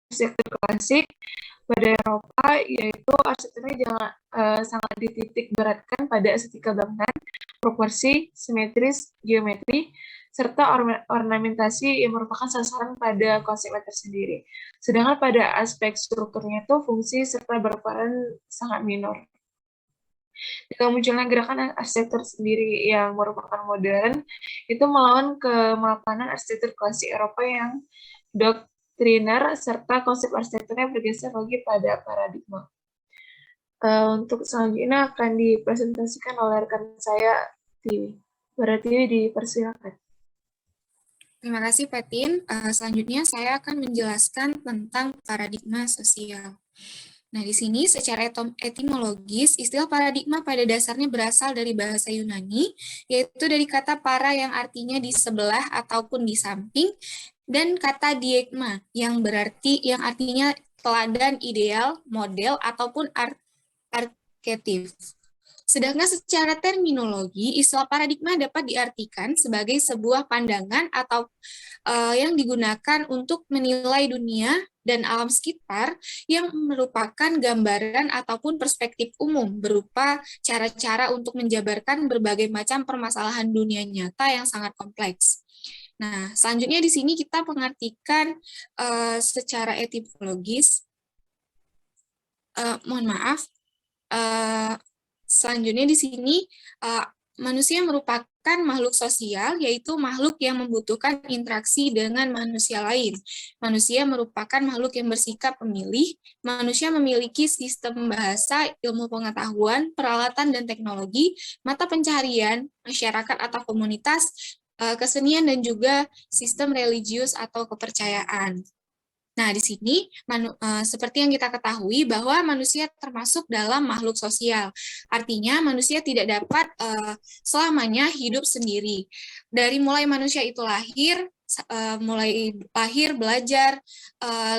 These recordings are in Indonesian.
arsitektur klasik pada Eropa, yaitu arsitekturnya sangat dititik beratkan pada estetika bangunan, proporsi, simetris, geometri, serta ornamentasi yang merupakan sasaran pada konsepnya tersendiri. Sedangkan pada aspek strukturnya itu fungsi serta berperan sangat minor. Dengan munculnya gerakan arsitektur sendiri yang merupakan modern, itu melawan kemapanan arsitektur klasik Eropa yang doktriner serta konsep arsitekturnya bergeser lagi pada paradigma. Untuk selanjutnya akan dipresentasikan oleh rekan saya, Tiwi. Berarti dipersilakan. Terima kasih, Petin. Selanjutnya saya akan menjelaskan tentang paradigma sosial. Nah, di sini secara etimologis, istilah paradigma pada dasarnya berasal dari bahasa Yunani, yaitu dari kata para yang artinya di sebelah ataupun di samping, dan kata diegma yang artinya teladan, ideal, model, ataupun arketip. Sedangkan secara terminologi, istilah paradigma dapat diartikan sebagai sebuah pandangan atau yang digunakan untuk menilai dunia dan alam sekitar yang merupakan gambaran ataupun perspektif umum berupa cara-cara untuk menjabarkan berbagai macam permasalahan dunia nyata yang sangat kompleks. Nah, selanjutnya di sini kita mengartikan secara etimologis. Mohon maaf. Selanjutnya di sini manusia merupakan makhluk sosial, yaitu makhluk yang membutuhkan interaksi dengan manusia lain. Manusia merupakan makhluk yang bersikap pemilih. Manusia memiliki sistem bahasa, ilmu pengetahuan, peralatan dan teknologi, mata pencaharian, masyarakat atau komunitas, kesenian dan juga sistem religius atau kepercayaan. Nah, di sini seperti yang kita ketahui bahwa manusia termasuk dalam makhluk sosial. Artinya manusia tidak dapat selamanya hidup sendiri. Dari mulai manusia itu lahir, belajar,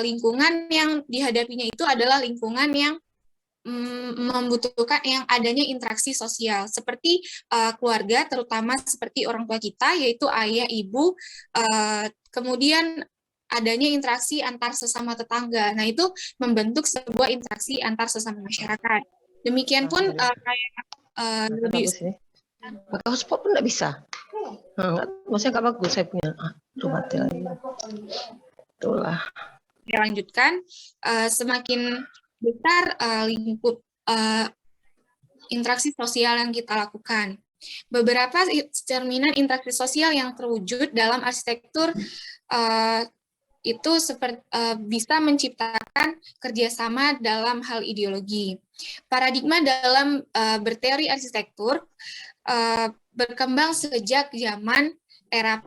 lingkungan yang dihadapinya itu adalah lingkungan yang membutuhkan yang adanya interaksi sosial seperti keluarga, terutama seperti orang tua kita, yaitu ayah, ibu, kemudian adanya interaksi antar sesama tetangga. Nah, itu membentuk sebuah interaksi antar sesama masyarakat. Demikian pun bagus ini. Pakai hotspot pun nggak bisa. Maksudnya nggak bagus saya punya. Coba lagi. Itulah. Kita lanjutkan. Semakin besar lingkup interaksi sosial yang kita lakukan. Beberapa cerminan interaksi sosial yang terwujud dalam arsitektur itu bisa menciptakan kerjasama dalam hal ideologi. Paradigma dalam berteori arsitektur berkembang sejak zaman era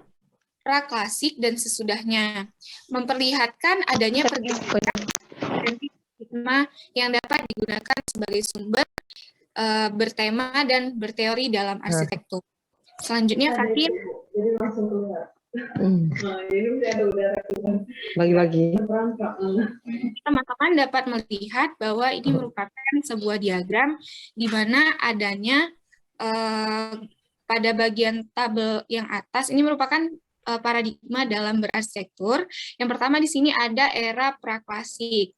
praklasik dan sesudahnya, memperlihatkan adanya pergeseran paradigma yang dapat digunakan sebagai sumber bertema dan berteori dalam arsitektur. Selanjutnya, Fatin. Bagi-bagi. Teman-teman dapat melihat bahwa ini merupakan sebuah diagram di mana adanya pada bagian tabel yang atas ini merupakan paradigma dalam berarsitektur. Yang pertama di sini ada era praklasik.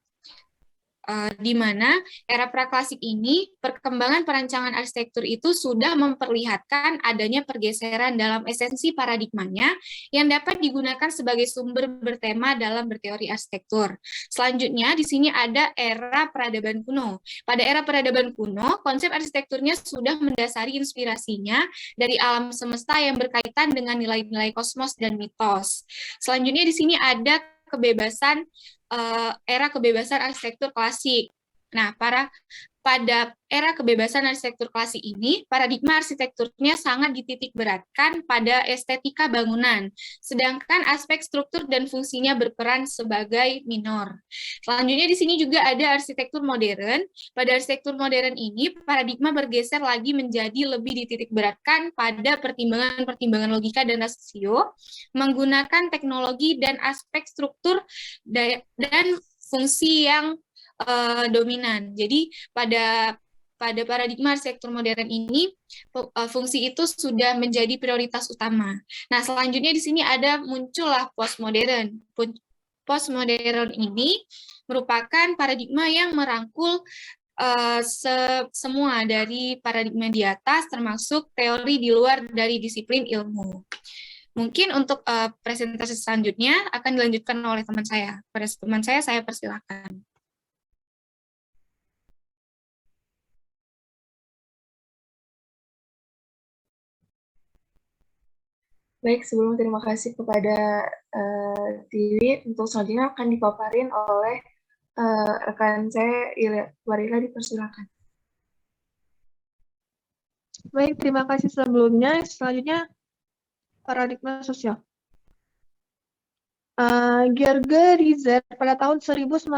Di mana era praklasik ini perkembangan perancangan arsitektur itu sudah memperlihatkan adanya pergeseran dalam esensi paradigmanya yang dapat digunakan sebagai sumber bertema dalam berteori arsitektur. Selanjutnya di sini ada era peradaban kuno. Pada era peradaban kuno, konsep arsitekturnya sudah mendasari inspirasinya dari alam semesta yang berkaitan dengan nilai-nilai kosmos dan mitos. Selanjutnya di sini ada era kebebasan arsitektur klasik. Nah, pada era kebebasan arsitektur klasik ini, paradigma arsitekturnya sangat dititik beratkan pada estetika bangunan, sedangkan aspek struktur dan fungsinya berperan sebagai minor. Selanjutnya di sini juga ada arsitektur modern. Pada arsitektur modern ini, paradigma bergeser lagi menjadi lebih dititik beratkan pada pertimbangan-pertimbangan logika dan rasio, menggunakan teknologi dan aspek struktur dan fungsi yang dominan. Jadi pada pada paradigma arsitektur modern ini, fungsi itu sudah menjadi prioritas utama. Nah, selanjutnya di sini ada muncullah postmodern. Postmodern ini merupakan paradigma yang merangkul semua dari paradigma di atas, termasuk teori di luar dari disiplin ilmu. Mungkin untuk presentasi selanjutnya akan dilanjutkan oleh teman saya. Pada teman saya persilakan. Baik, sebelum terima kasih kepada Tiwi, untuk selanjutnya akan dipaparin oleh rekan saya, Warila, dipersilakan. Baik, terima kasih sebelumnya. Selanjutnya, paradigma sosial. Gerge Rizer pada tahun 1992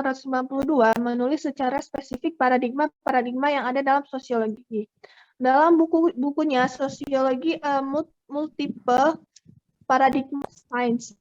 menulis secara spesifik paradigma yang ada dalam sosiologi. Dalam bukunya Sosiologi Multiple Paradigm Science,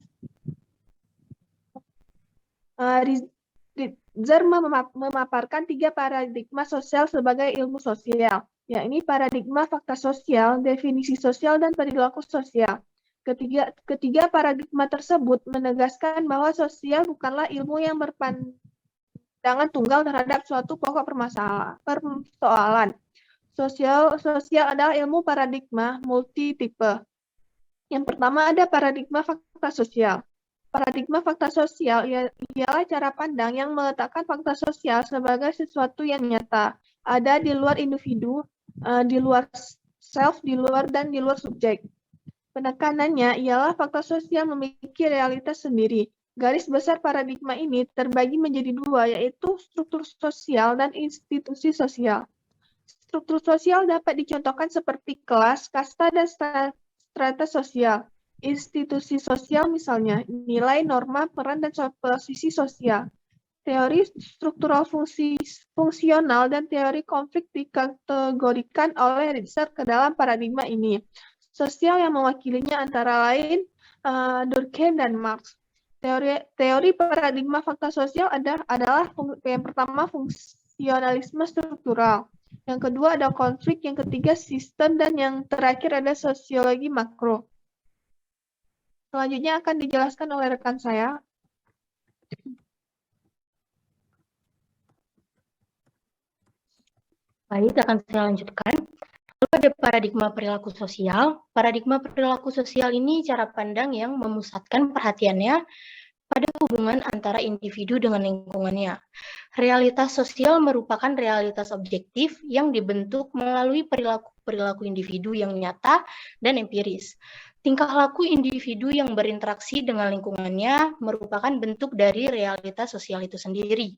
Rizer memaparkan 3 paradigma sosial sebagai ilmu sosial, yakni paradigma fakta sosial, definisi sosial, dan perilaku sosial. Ketiga paradigma tersebut menegaskan bahwa sosial bukanlah ilmu yang berpandangan tunggal terhadap suatu pokok persoalan. Sosial adalah ilmu paradigma multi-tipe. Yang pertama ada paradigma fakta sosial. Paradigma fakta sosial ialah cara pandang yang meletakkan fakta sosial sebagai sesuatu yang nyata, ada di luar individu, di luar self, di luar subjek. Penekanannya ialah fakta sosial memiliki realitas sendiri. Garis besar paradigma ini terbagi menjadi 2, yaitu struktur sosial dan institusi sosial. Struktur sosial dapat dicontohkan seperti kelas, kasta, dan strata sosial. Institusi sosial misalnya nilai, norma, peran, dan posisi sosial. Teori struktural fungsional dan teori konflik dikategorikan oleh Rizer ke dalam paradigma ini. Sosial yang mewakilinya antara lain Durkheim dan Marx. Teori paradigma fakta sosial adalah yang pertama fungsionalisme struktural. Yang kedua ada konflik, yang ketiga sistem, dan yang terakhir ada sosiologi makro. Selanjutnya akan dijelaskan oleh rekan saya. Baik, akan saya lanjutkan. Lalu ada paradigma perilaku sosial. Paradigma perilaku sosial ini cara pandang yang memusatkan perhatiannya pada hubungan antara individu dengan lingkungannya. Realitas sosial merupakan realitas objektif yang dibentuk melalui perilaku individu yang nyata dan empiris. Tingkah laku individu yang berinteraksi dengan lingkungannya merupakan bentuk dari realitas sosial itu sendiri.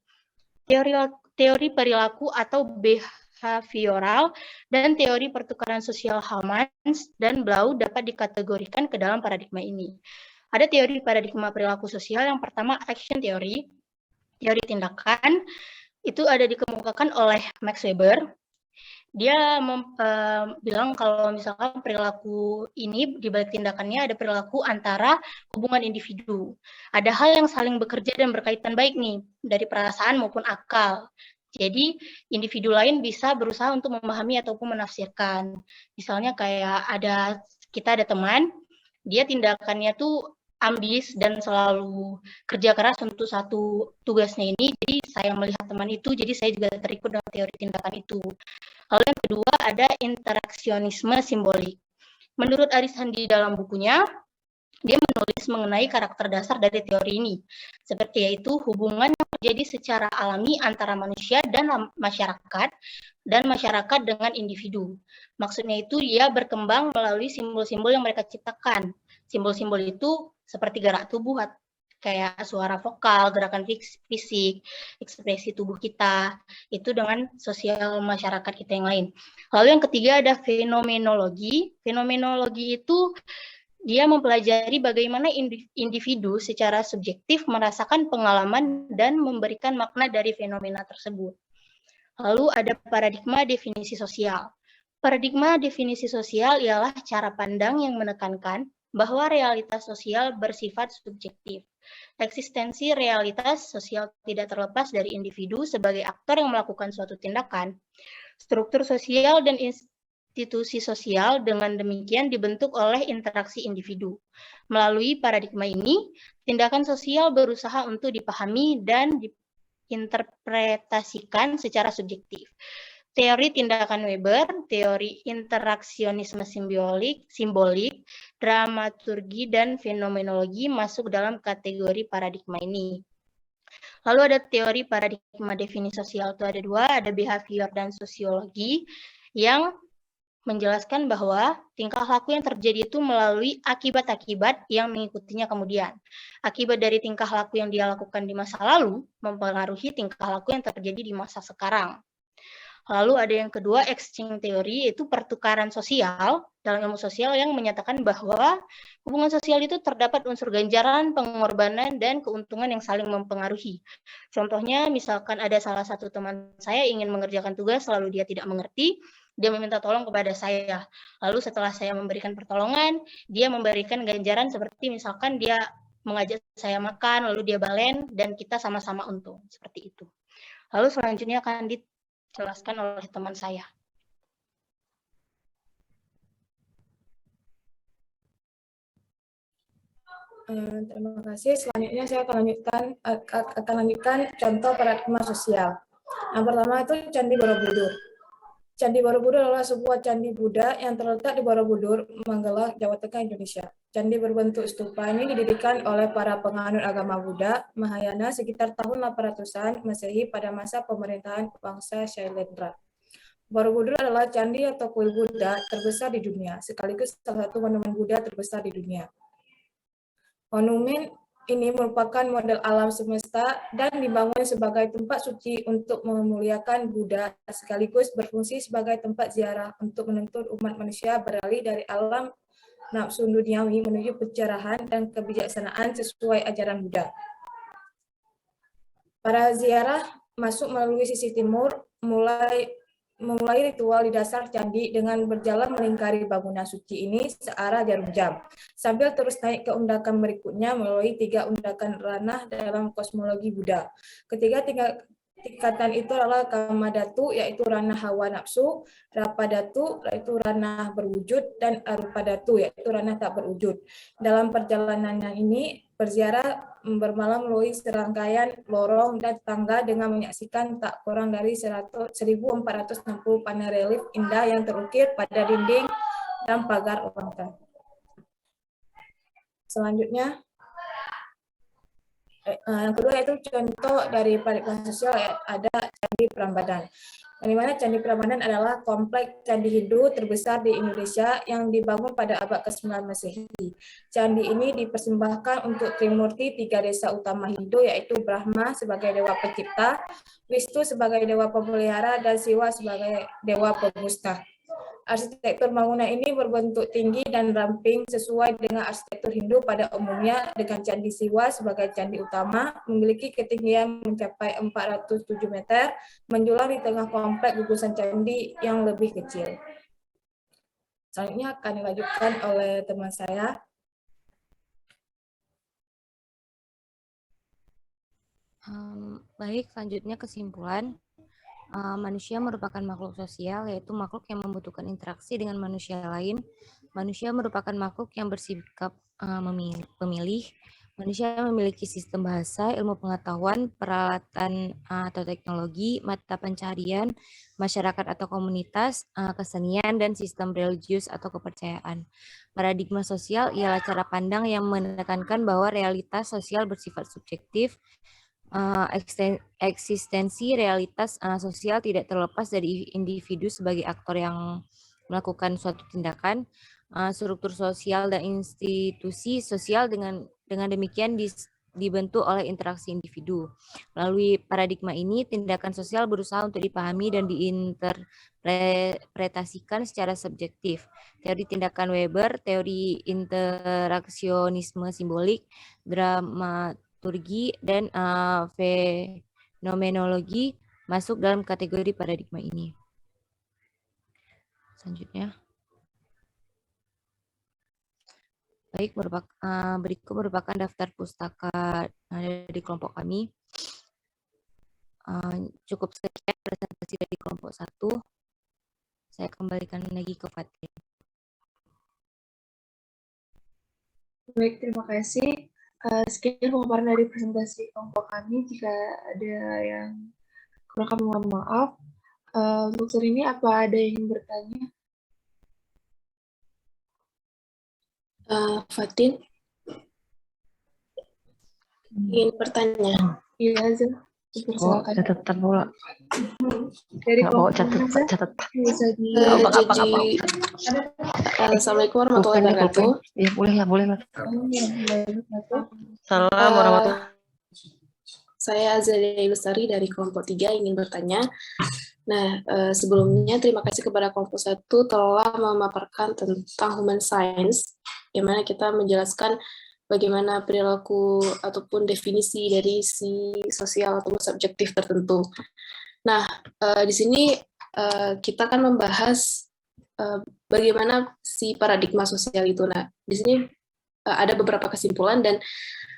Teori perilaku atau behavioral dan teori pertukaran sosial Hammans dan Blau dapat dikategorikan ke dalam paradigma ini. Ada teori paradigma perilaku sosial. Yang pertama action theory, teori tindakan. Itu ada dikemukakan oleh Max Weber. Dia bilang kalau misalkan perilaku ini di balik tindakannya ada perilaku antara hubungan individu. Ada hal yang saling bekerja dan berkaitan baik nih dari perasaan maupun akal. Jadi individu lain bisa berusaha untuk memahami ataupun menafsirkan. Misalnya kayak kita ada teman, dia tindakannya tuh ambis dan selalu kerja keras untuk satu tugasnya ini. Jadi saya melihat teman itu, jadi saya juga terikut dengan teori tindakan itu. Lalu yang kedua ada interaksionisme simbolik. Menurut Arisan di dalam bukunya, dia menulis mengenai karakter dasar dari teori ini, seperti yaitu hubungan yang terjadi secara alami antara manusia dan masyarakat dengan individu. Maksudnya itu dia berkembang melalui simbol-simbol yang mereka ciptakan. Simbol-simbol itu seperti gerak tubuh, kayak suara vokal, gerakan fisik, ekspresi tubuh kita, itu dengan sosial masyarakat kita yang lain. Lalu yang ketiga ada fenomenologi. Fenomenologi itu dia mempelajari bagaimana individu secara subjektif merasakan pengalaman dan memberikan makna dari fenomena tersebut. Lalu ada paradigma definisi sosial. Paradigma definisi sosial ialah cara pandang yang menekankan bahwa realitas sosial bersifat subjektif. Eksistensi realitas sosial tidak terlepas dari individu sebagai aktor yang melakukan suatu tindakan. Struktur sosial dan institusi sosial dengan demikian dibentuk oleh interaksi individu. Melalui paradigma ini, tindakan sosial berusaha untuk dipahami dan diinterpretasikan secara subjektif. Teori tindakan Weber, teori interaksionisme simbolik, dramaturgi, dan fenomenologi masuk dalam kategori paradigma ini. Lalu ada teori paradigma definisi sosial, itu ada dua, ada behavior dan sosiologi, yang menjelaskan bahwa tingkah laku yang terjadi itu melalui akibat-akibat yang mengikutinya kemudian. Akibat dari tingkah laku yang dia lakukan di masa lalu mempengaruhi tingkah laku yang terjadi di masa sekarang. Lalu ada yang kedua, exchange teori, yaitu pertukaran sosial dalam ilmu sosial yang menyatakan bahwa hubungan sosial itu terdapat unsur ganjaran, pengorbanan, dan keuntungan yang saling mempengaruhi. Contohnya, misalkan ada salah satu teman saya ingin mengerjakan tugas, lalu dia tidak mengerti, dia meminta tolong kepada saya. Lalu setelah saya memberikan pertolongan, dia memberikan ganjaran seperti misalkan dia mengajak saya makan, lalu dia balen, dan kita sama-sama untung. Seperti itu. Lalu selanjutnya akan dijelaskan oleh teman saya. Terima kasih. Selanjutnya saya akan lanjutkan contoh paradigma sosial. Yang pertama itu Candi Borobudur. Candi Borobudur adalah sebuah candi Buddha yang terletak di Borobudur, Magelang, Jawa Tengah, Indonesia. Candi berbentuk stupa ini didirikan oleh para penganut agama Buddha Mahayana sekitar tahun 800-an Masehi pada masa pemerintahan bangsa Shailendra. Borobudur adalah candi atau kuil Buddha terbesar di dunia, sekaligus salah satu monumen Buddha terbesar di dunia. Monumen ini merupakan model alam semesta dan dibangun sebagai tempat suci untuk memuliakan Buddha, sekaligus berfungsi sebagai tempat ziarah untuk menuntun umat manusia beralih dari alam nafsu duniawi menuju pencerahan dan kebijaksanaan sesuai ajaran Buddha. Para ziarah masuk melalui sisi timur, memulai ritual di dasar candi dengan berjalan melingkari bangunan suci ini searah jarum jam, sambil terus naik ke undakan berikutnya melalui 3 undakan ranah dalam kosmologi Buddha. Ketiga tingkatan itu adalah Kamadhatu, yaitu ranah hawa nafsu, Rapadatu, yaitu ranah berwujud, dan Arupadatu, yaitu ranah tak berwujud. Dalam perjalanan ini, berziarah bermalam melalui serangkaian lorong dan tangga dengan menyaksikan tak kurang dari 1.460 panel relief indah yang terukir pada dinding dan pagar wanita. Selanjutnya, yang kedua yaitu contoh dari paradigma sosial, ada Candi Prambanan. Di mana Candi Prambanan adalah kompleks candi Hindu terbesar di Indonesia yang dibangun pada abad ke-9 Masehi. Candi ini dipersembahkan untuk Trimurti 3 desa utama Hindu, yaitu Brahma sebagai dewa pencipta, Wisnu sebagai dewa pemelihara, dan Siwa sebagai dewa pemusnah. Arsitektur bangunan ini berbentuk tinggi dan ramping sesuai dengan arsitektur Hindu pada umumnya, dengan Candi Siwa sebagai candi utama memiliki ketinggian mencapai 407 meter, menjulang di tengah kompleks gugusan candi yang lebih kecil. Selanjutnya akan dilanjutkan oleh teman saya. Baik, selanjutnya kesimpulan. Manusia merupakan makhluk sosial, yaitu makhluk yang membutuhkan interaksi dengan manusia lain. Manusia merupakan makhluk yang bersikap pemilih. Manusia memiliki sistem bahasa, ilmu pengetahuan, peralatan atau teknologi, mata pencaharian, masyarakat atau komunitas, kesenian, dan sistem religius atau kepercayaan. Paradigma sosial ialah cara pandang yang menekankan bahwa realitas sosial bersifat subjektif. Eksistensi realitas sosial tidak terlepas dari individu sebagai aktor yang melakukan suatu tindakan. Struktur sosial dan institusi sosial dengan demikian dibentuk oleh interaksi individu. Melalui paradigma ini, tindakan sosial berusaha untuk dipahami dan diinterpretasikan secara subjektif. Teori tindakan Weber, teori interaksionisme simbolik, dramaturgi, dan fenomenologi masuk dalam kategori paradigma ini. Selanjutnya. Baik, berikut merupakan daftar pustaka dari kelompok kami. Cukup sekian presentasi dari kelompok 1. Saya kembalikan lagi ke Fatin. Baik, terima kasih. Sekian pemaparan dari presentasi kelompok kami. Jika ada yang kurang, kami mohon maaf. Untuk sore ini, apa ada yang bertanya? Fatin, ingin bertanya. Iya, Zah. Oh, Dipersilakan. catatan pula. Dari Nggak bawa kelompok mana, Zah? catat. Bisa di... Jadi, Assalamualaikum warahmatullahi Bukan nih, wabarakatuh. Ya, boleh lah, boleh lah. Salam Eh, warahmatullahi. Saya Azalia Lestari dari kelompok 3 ingin bertanya. Nah, sebelumnya terima kasih kepada kelompok 1 telah memaparkan tentang human science, di mana kita menjelaskan bagaimana perilaku ataupun definisi dari si sosial atau subjektif tertentu. Nah, di sini kita akan membahas bagaimana si paradigma sosial itu. Nah, di sini ada beberapa kesimpulan dan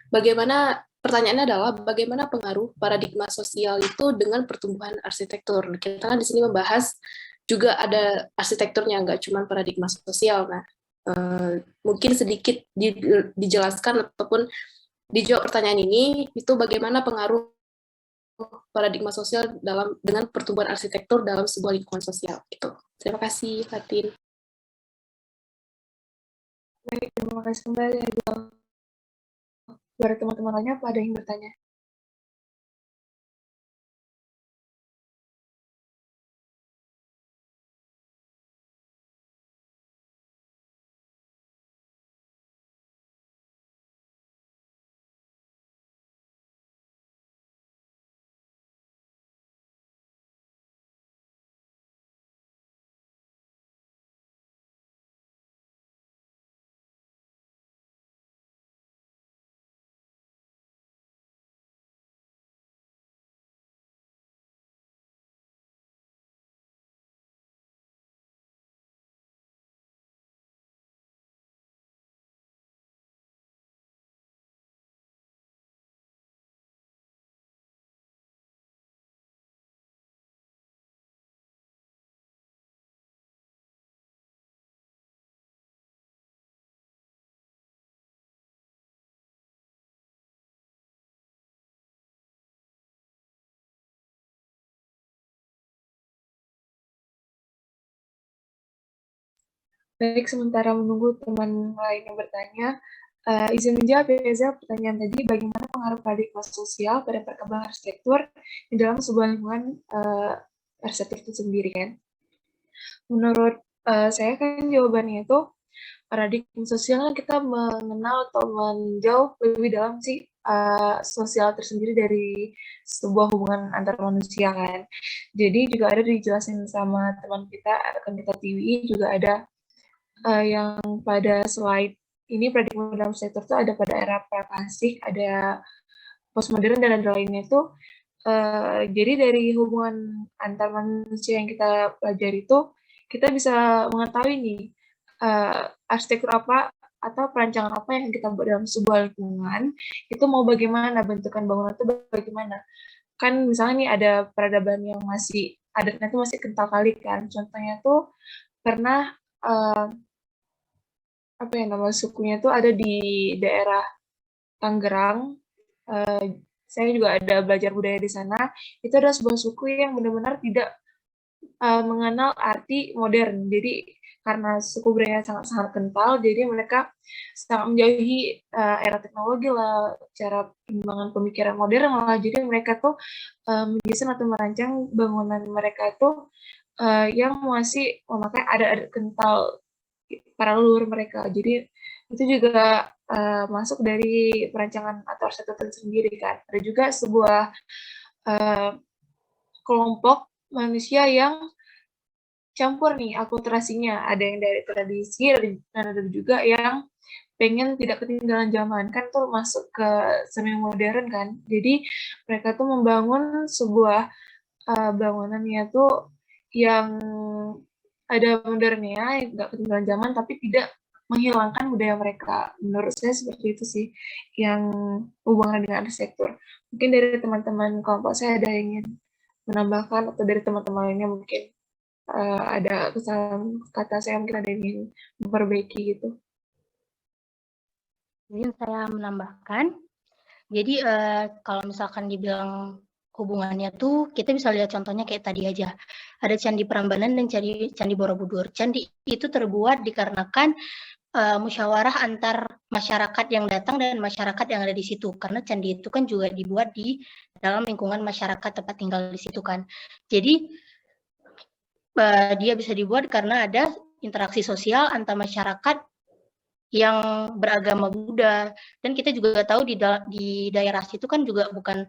bagaimana pertanyaannya adalah bagaimana pengaruh paradigma sosial itu dengan pertumbuhan arsitektur. Kita kan di sini membahas juga ada arsitekturnya, nggak cuma paradigma sosial. Nah, mungkin sedikit dijelaskan ataupun dijawab pertanyaan ini, itu bagaimana pengaruh paradigma sosial dengan pertumbuhan arsitektur dalam sebuah lingkungan sosial. Gitu. Terima kasih, Fatin. Baik, terima kasih kembali. Buat teman-teman lainnya, apa ada yang bertanya? Baik, sementara menunggu teman lain yang bertanya, izin menjawab ya, Zah, pertanyaan tadi, bagaimana pengaruh paradigma sosial pada perkembangan arsitektur di dalam sebuah lingkungan arsitektur itu sendiri, kan? Menurut saya kan jawabannya itu, paradigma sosial kan kita mengenal atau menjauh lebih dalam sih sosial tersendiri dari sebuah hubungan antar manusia, kan. Jadi juga ada dijelasin sama teman kita, rekan kita Tiwi, juga ada yang pada slide ini paradigma dalam sektor itu ada pada era praklasik, ada postmodern dan ada lainnya itu. Jadi dari hubungan antar manusia yang kita pelajari itu, kita bisa mengetahui nih arsitektur apa atau perancangan apa yang kita buat dalam sebuah lingkungan, itu mau bagaimana, bentukan bangunan itu bagaimana. Kan misalnya nih ada peradaban yang masih, adatnya itu masih kental kali kan, contohnya tuh pernah apa ya, nama sukunya tuh ada di daerah Tangerang. Saya juga ada belajar budaya di sana. Itu ada sebuah suku yang benar-benar tidak mengenal arti modern. Jadi karena suku budaya sangat-sangat kental, jadi mereka sangat menjauhi era teknologi lah, cara pengembangan pemikiran modern lah. Jadi mereka tuh mendesain atau merancang bangunan mereka tuh yang masih memakai adat-adat kental para leluhur mereka. Jadi itu juga masuk dari perancangan atau arsitektur sendiri, kan. Ada juga sebuah kelompok manusia yang campur nih akulturasinya. Ada yang dari tradisi dan ada juga yang pengen tidak ketinggalan zaman, kan tuh masuk ke semi modern, kan. Jadi mereka tuh membangun sebuah bangunannya tuh yang ada modernnya, nggak ketinggalan zaman, tapi tidak menghilangkan budaya mereka. Menurut saya seperti itu sih yang hubungan dengan arsitektur. Mungkin dari teman-teman kelompok saya ada yang ingin menambahkan, atau dari teman-teman lainnya mungkin. ada kesalahan kata saya mungkin ada yang ingin memperbaiki gitu. Izin saya menambahkan. Jadi kalau misalkan dibilang hubungannya tuh kita bisa lihat contohnya kayak tadi aja. Ada Candi Prambanan dan Candi Borobudur. Candi itu terbuat dikarenakan musyawarah antar masyarakat yang datang dan masyarakat yang ada di situ. Karena candi itu kan juga dibuat di dalam lingkungan masyarakat tempat tinggal di situ kan. Jadi dia bisa dibuat karena ada interaksi sosial antar masyarakat yang beragama Buddha. Dan kita juga tahu di daerah situ kan juga bukan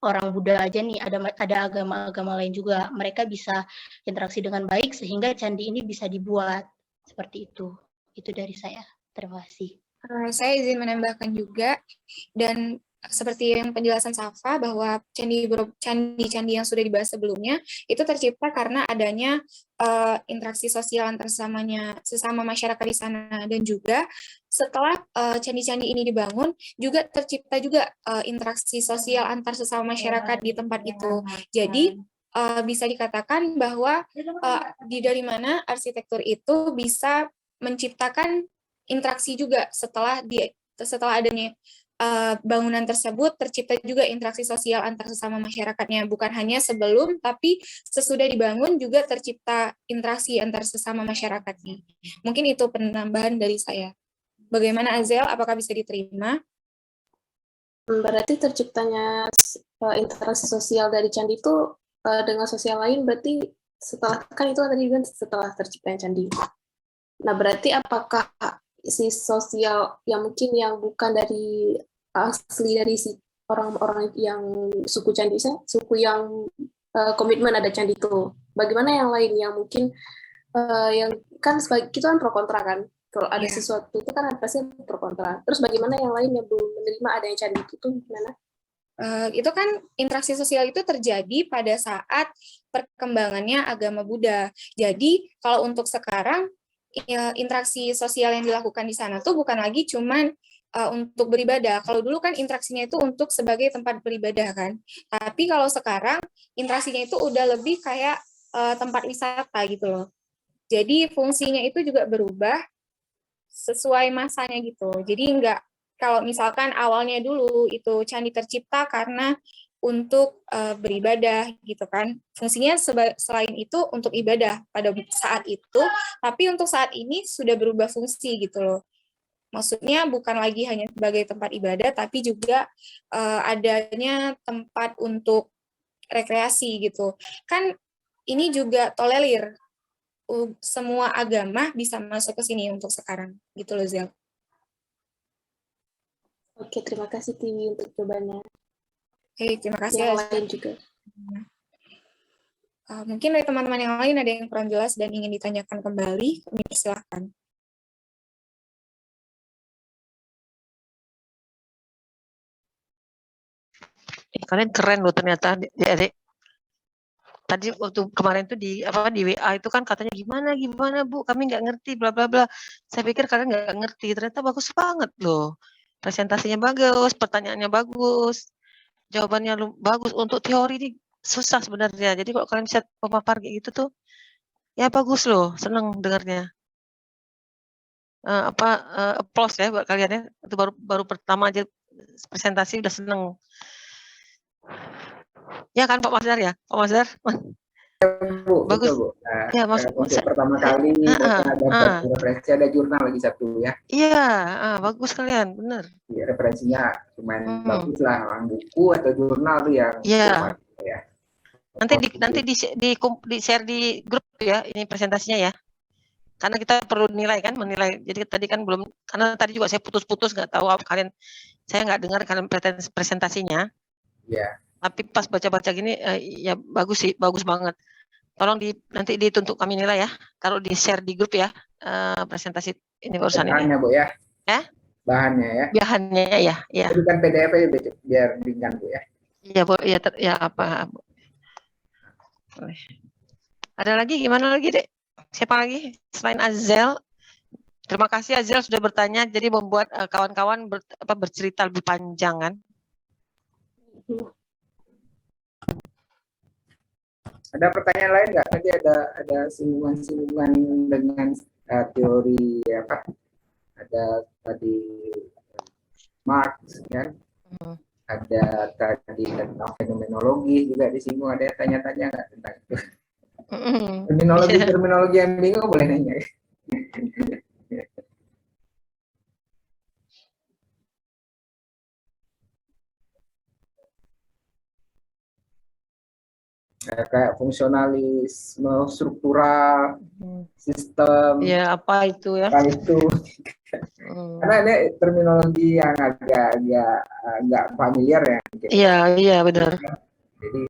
orang Buddha aja nih, ada agama-agama lain juga. Mereka bisa interaksi dengan baik sehingga candi ini bisa dibuat seperti itu. Itu dari saya. Terima kasih. Saya izin menambahkan juga, dan seperti yang penjelasan Safa bahwa candi-candi yang sudah dibahas sebelumnya itu tercipta karena adanya interaksi sosial antar sesama masyarakat di sana, dan juga setelah candi-candi ini dibangun juga tercipta juga interaksi sosial antar sesama masyarakat di tempat itu. Jadi bisa dikatakan bahwa dari mana arsitektur itu bisa menciptakan interaksi juga setelah adanya bangunan tersebut, tercipta juga interaksi sosial antar sesama masyarakatnya, bukan hanya sebelum tapi sesudah dibangun juga tercipta interaksi antar sesama masyarakatnya. Mungkin itu penambahan dari saya. Bagaimana Azel, apakah bisa diterima? Berarti terciptanya interaksi sosial dari candi itu dengan sosial lain, berarti setelah kan itu tadi kan setelah terciptanya candi. Nah, berarti apakah si sosial yang mungkin yang bukan dari asli dari si orang-orang yang suku candi, suku yang komitmen ada candi itu, bagaimana yang lain yang mungkin yang kan kita kan pro kontra kan, kalau ada sesuatu itu kan pasti pro kontra. Terus bagaimana yang lain yang belum menerima adanya candi itu tuh gimana? Itu kan interaksi sosial itu terjadi pada saat perkembangannya agama Buddha. Jadi kalau untuk sekarang interaksi sosial yang dilakukan di sana tuh bukan lagi cuman untuk beribadah. Kalau dulu kan interaksinya itu untuk sebagai tempat beribadah kan. Tapi kalau sekarang interaksinya itu udah lebih kayak tempat wisata gitu loh. Jadi fungsinya itu juga berubah sesuai masanya gitu. Jadi kalau misalkan awalnya dulu itu candi tercipta karena untuk beribadah gitu kan. Fungsinya selain itu untuk ibadah pada saat itu, tapi untuk saat ini sudah berubah fungsi gitu loh. Maksudnya bukan lagi hanya sebagai tempat ibadah, tapi juga adanya tempat untuk rekreasi gitu. Kan ini juga tolerir, semua agama bisa masuk ke sini untuk sekarang gitu loh Zel. Oke, terima kasih Tiwi untuk jawabannya. Oke, terima kasih. Yang lain juga. Mungkin dari teman-teman yang lain ada yang kurang jelas dan ingin ditanyakan kembali, kami persilahkan. Kalian keren loh ternyata, adik. Tadi waktu kemarin tuh di WA itu kan katanya gimana Bu, kami nggak ngerti bla bla bla. Saya pikir kalian nggak ngerti, ternyata bagus banget loh. Presentasinya bagus, pertanyaannya bagus, jawabannya bagus. Untuk teori ini susah sebenarnya. Jadi kalau kalian bisa pemapar kayak gitu tuh, ya bagus loh, seneng dengarnya. Applause ya buat kalian ya. Itu baru pertama aja presentasi udah seneng. Ya kan Pak Masdar ya, Pak Masdar. Bu, bagus betul, Bu. Nah, ya maksud pertama kali ada referensi, ada jurnal lagi satu ya. Iya, bagus kalian, bener. Ya, referensinya cuman bagus lah, orang buku atau jurnal tuh yang ya. Ya. Nanti di share di grup ya ini presentasinya ya. Karena kita perlu menilai. Jadi tadi kan belum, karena tadi juga saya putus-putus nggak tahu kalian, saya nggak dengar kalian presentasinya. Iya. Tapi pas baca-baca gini ya bagus sih, bagus banget. Tolong nanti dituntut kami nilai ya. Taruh di share di grup ya presentasi ini barusan ini. Bahannya Bu ya. Bahannya ya. Bahannya ya. Berikan PDF aja biar ringan Bu ya. Iya Bu, ya apa. Ada lagi, gimana lagi Dek? Siapa lagi selain Azel? Terima kasih Azel sudah bertanya, jadi membuat kawan-kawan bercerita lebih panjang kan. Ada pertanyaan lain nggak? Tadi ada singgungan-singgungan dengan teori apa? Ada tadi Marx, ya. Ada tadi tentang fenomenologi juga disinggung. Ada yang tanya-tanya nggak tentang itu? Terminologi yang bingung boleh nanya. Kayak fungsionalisme struktural, sistem, Ya, apa itu ya? apa itu. Karena ini terminologi yang agak familiar ya. Iya, iya benar. Jadi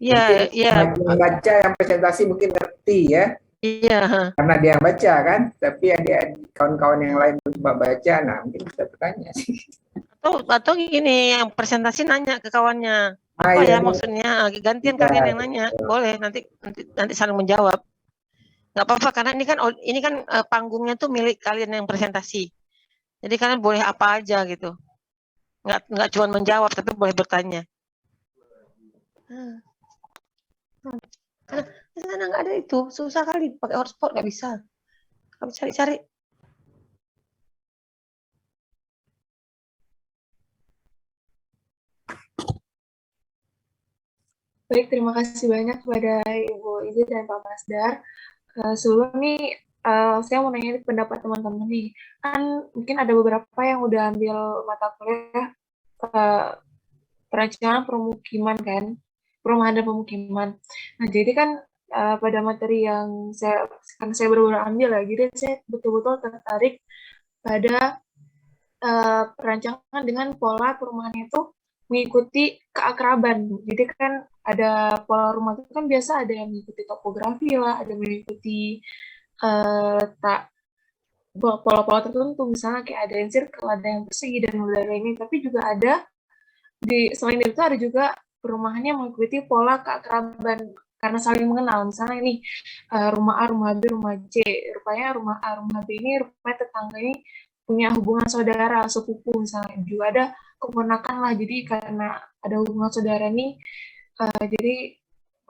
Iya, iya. yang baca yang presentasi mungkin ngerti ya. Iya. Karena dia yang baca kan, tapi ada kawan-kawan yang lain coba baca, nah mungkin bisa bertanya sih. Atau gini, yang presentasi nanya ke kawannya. Apa iya, ya maksudnya? Gantian iya, kalian yang nanya. Boleh, nanti saling menjawab. Nggak apa-apa, karena ini kan panggungnya tuh milik kalian yang presentasi. Jadi kalian boleh apa aja gitu. Nggak cuma menjawab, tapi boleh bertanya. Karena di sana nggak ada itu, susah kali pakai hotspot, nggak bisa. Kami cari-cari. Baik, terima kasih banyak kepada Ibu Izi dan Pak Masdar. Sebelum ini saya mau nanya pendapat teman-teman nih. Kan mungkin ada beberapa yang udah ambil mata kuliah perencanaan permukiman kan, perumahan dan pemukiman. Nah, jadi kan pada materi yang saya baru ambil ya, jadi saya betul-betul tertarik pada perancangan dengan pola perumahan itu mengikuti keakraban. Jadi kan ada pola rumah itu kan biasa ada yang mengikuti topografi lah, ada yang mengikuti letak pola-pola tertentu, misalnya kayak ada yang circle, ada yang persegi dan lain-lain. Tapi juga ada selain itu ada juga perumahannya mengikuti pola keakraban karena saling mengenal. Misalnya ini rumah A, rumah B, rumah C. Rupanya rumah A, rumah B ini rupanya tetangga ini punya hubungan saudara, sepupu misalnya. Juga ada keponakan lah. Jadi karena ada hubungan saudara ini, jadi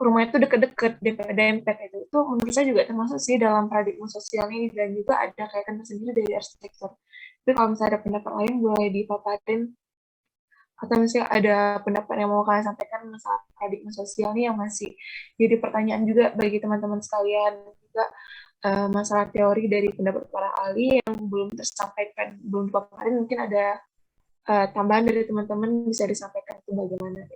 rumah itu deket-deket dempet-dempet itu menurut saya juga termasuk sih dalam paradigma sosial ini, dan juga ada kaitan tersendiri dari arsitektur. Tapi kalau misalnya ada pendapat lain boleh dipaparin, atau misalnya ada pendapat yang mau kalian sampaikan masalah paradigma sosial ini yang masih jadi pertanyaan juga bagi teman-teman sekalian, juga masalah teori dari pendapat para ahli yang belum tersampaikan, belum dipaparin, mungkin ada tambahan dari teman-teman bisa disampaikan itu bagaimana.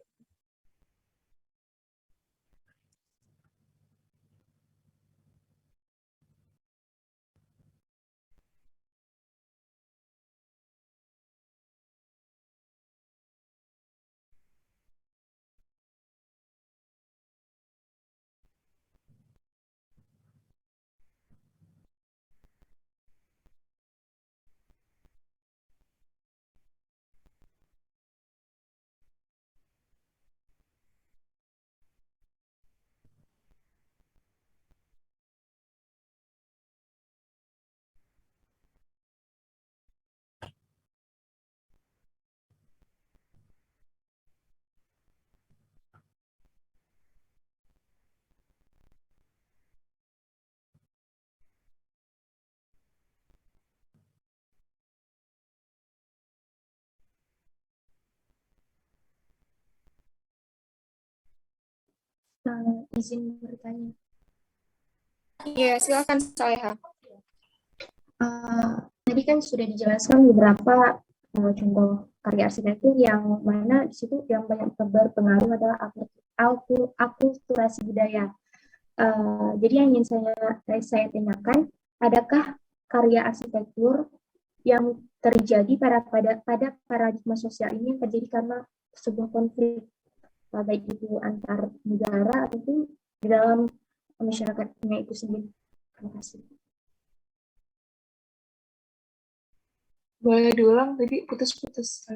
Izin bertanya. Iya, silakan Saleha. Tadi kan sudah dijelaskan beberapa contoh karya arsitektur yang mana di situ yang banyak berpengaruh adalah akulturasi budaya. Jadi yang ingin saya tanyakan, adakah karya arsitektur yang terjadi pada paradigma sosial ini yang terjadi karena sebuah konflik, baik itu antar negara ataupun di dalam masyarakatnya itu sendiri? Terima kasih. Boleh diulang tadi, putus-putus.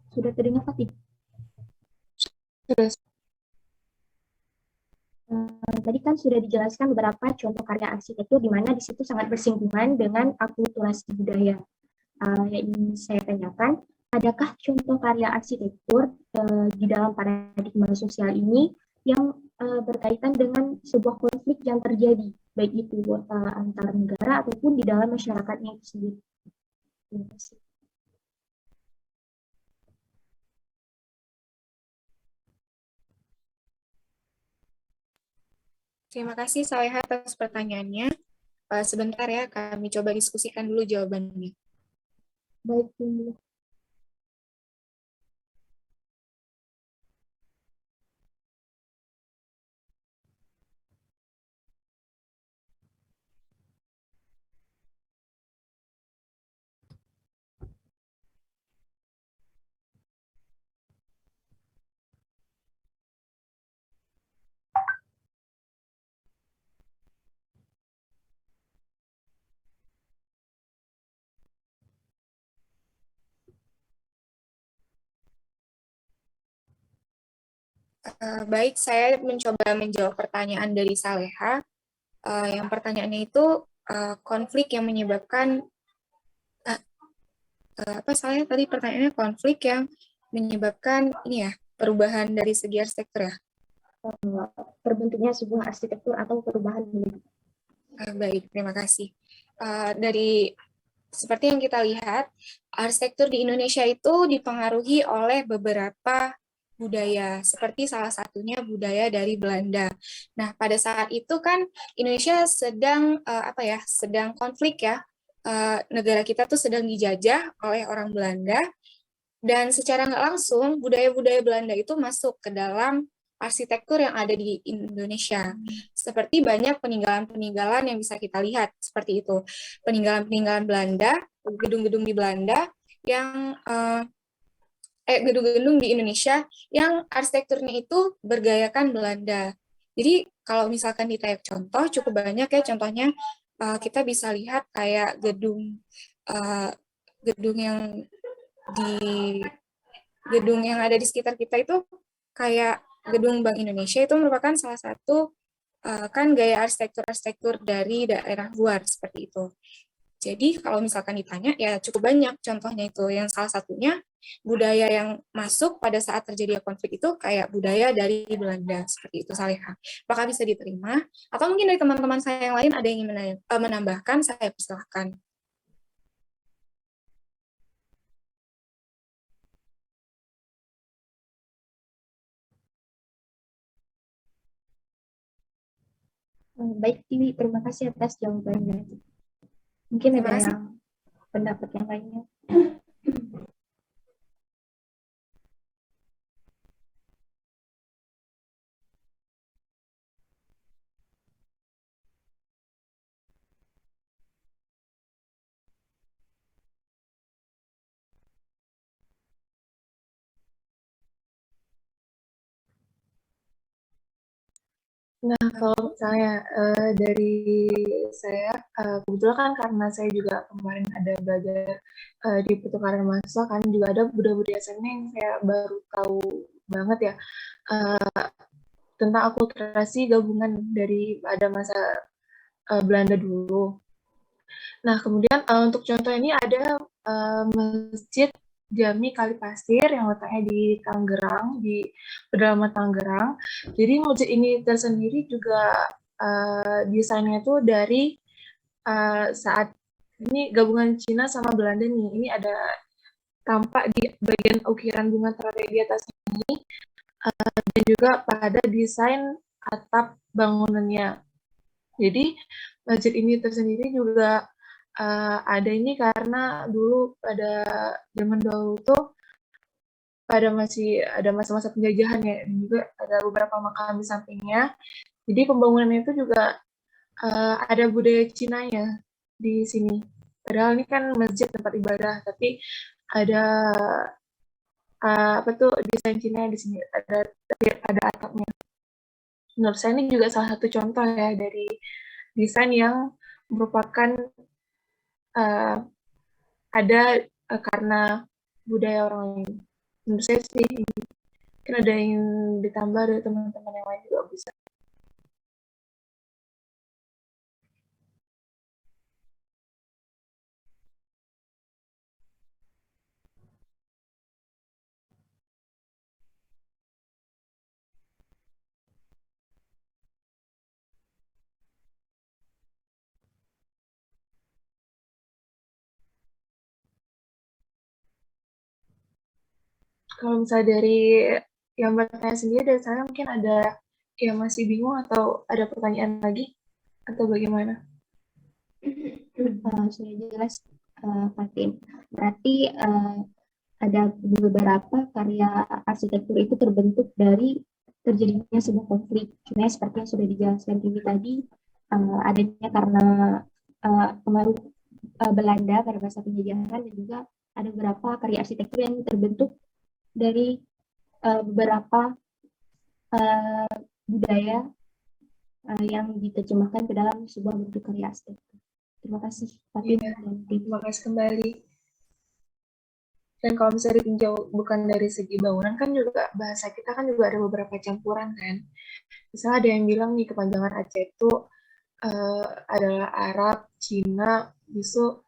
Sudah terdengar, Fatih? Sudah. Tadi kan sudah dijelaskan beberapa contoh karya arsitektur di mana di situ sangat bersinggungan dengan akulturasi budaya. Yang ingin saya tanyakan, adakah contoh karya arsitektur di dalam paradigma sosial ini yang berkaitan dengan sebuah konflik yang terjadi, baik itu antar negara ataupun di dalam masyarakatnya itu sendiri? Terima kasih. Terima kasih Saleha atas pertanyaannya. Sebentar ya, kami coba diskusikan dulu jawabannya. Baik, Bu. Baik, saya mencoba menjawab pertanyaan dari Saleha. Yang pertanyaannya itu konflik yang menyebabkan apa Saleha tadi pertanyaannya konflik yang menyebabkan ini ya perubahan dari segi arsitektur ya. Terbentuknya sebuah arsitektur atau perubahan milik. Baik, terima kasih. Dari seperti yang kita lihat, arsitektur di Indonesia itu dipengaruhi oleh beberapa budaya, seperti salah satunya budaya dari Belanda. Nah, pada saat itu kan Indonesia sedang sedang konflik ya. Negara kita tuh sedang dijajah oleh orang Belanda, dan secara nggak langsung budaya-budaya Belanda itu masuk ke dalam arsitektur yang ada di Indonesia. Seperti banyak peninggalan-peninggalan yang bisa kita lihat seperti itu. Peninggalan-peninggalan Belanda, gedung-gedung di Belanda yang gedung-gedung di Indonesia yang arsitekturnya itu bergayakan Belanda. Jadi kalau misalkan ditanya contoh, cukup banyak ya contohnya. Kita bisa lihat kayak gedung yang ada di sekitar kita itu kayak gedung Bank Indonesia itu merupakan salah satu kan gaya arsitektur dari daerah luar seperti itu. Jadi kalau misalkan ditanya ya cukup banyak contohnya itu. Yang salah satunya budaya yang masuk pada saat terjadi konflik itu kayak budaya dari Belanda seperti itu Saleha. Apakah bisa diterima? Atau mungkin dari teman-teman saya yang lain ada yang ingin menambahkan, saya persilahkan. Baik, Tiwi, terima kasih atas jawabannya. Mungkin Terima ada kasih. yang pendapat yang lainnya. Nah, kalau misalnya dari saya, kebetulan kan karena saya juga kemarin ada belajar di pertukaran mahasiswa, kan juga ada budaya-budaya sana yang saya baru tahu banget ya, tentang akulturasi gabungan dari pada masa Belanda dulu. Nah, kemudian untuk contoh ini ada Masjid Jami Kalipasir yang letaknya di Tangerang, di pedalaman Tangerang. Jadi masjid ini tersendiri juga desainnya tuh dari saat ini gabungan Cina sama Belanda nih. Ini ada tampak di bagian ukiran bunga teratai di atas ini, dan juga pada desain atap bangunannya. Jadi masjid ini tersendiri juga ada ini karena dulu pada zaman dahulu tuh pada masih ada masa-masa penjajahan ya, dan juga ada beberapa makam di sampingnya. Jadi pembangunannya itu juga ada budaya Cinanya di sini. Padahal ini kan masjid tempat ibadah, tapi ada apa tuh desain Cina di sini, ada atapnya. Menurut saya ini juga salah satu contoh ya dari desain yang merupakan ada karena budaya orang lain. Menurut saya sih, mungkin ada yang ditambah dari teman-teman yang lain juga bisa. Kalau misalnya dari yang bertanya sendiri, dari sana mungkin ada yang masih bingung atau ada pertanyaan lagi atau bagaimana? Sudah jelas, Fatin. Berarti ada beberapa karya arsitektur itu terbentuk dari terjadinya sebuah konflik. Cuma seperti yang sudah dijelaskan Tiwi tadi, adanya karena pengaruh Belanda pada masa penjajahan, dan juga ada beberapa karya arsitektur yang terbentuk dari beberapa budaya yang diterjemahkan ke dalam sebuah bentuk karya arsitektur. Terima kasih, Fatin. Iya, terima kasih kembali. Dan kalau misalnya ditinjau bukan dari segi bangunan, kan juga bahasa kita kan juga ada beberapa campuran kan. Misalnya ada yang bilang nih kepanjangan Aceh itu adalah Arab, Cina, bisu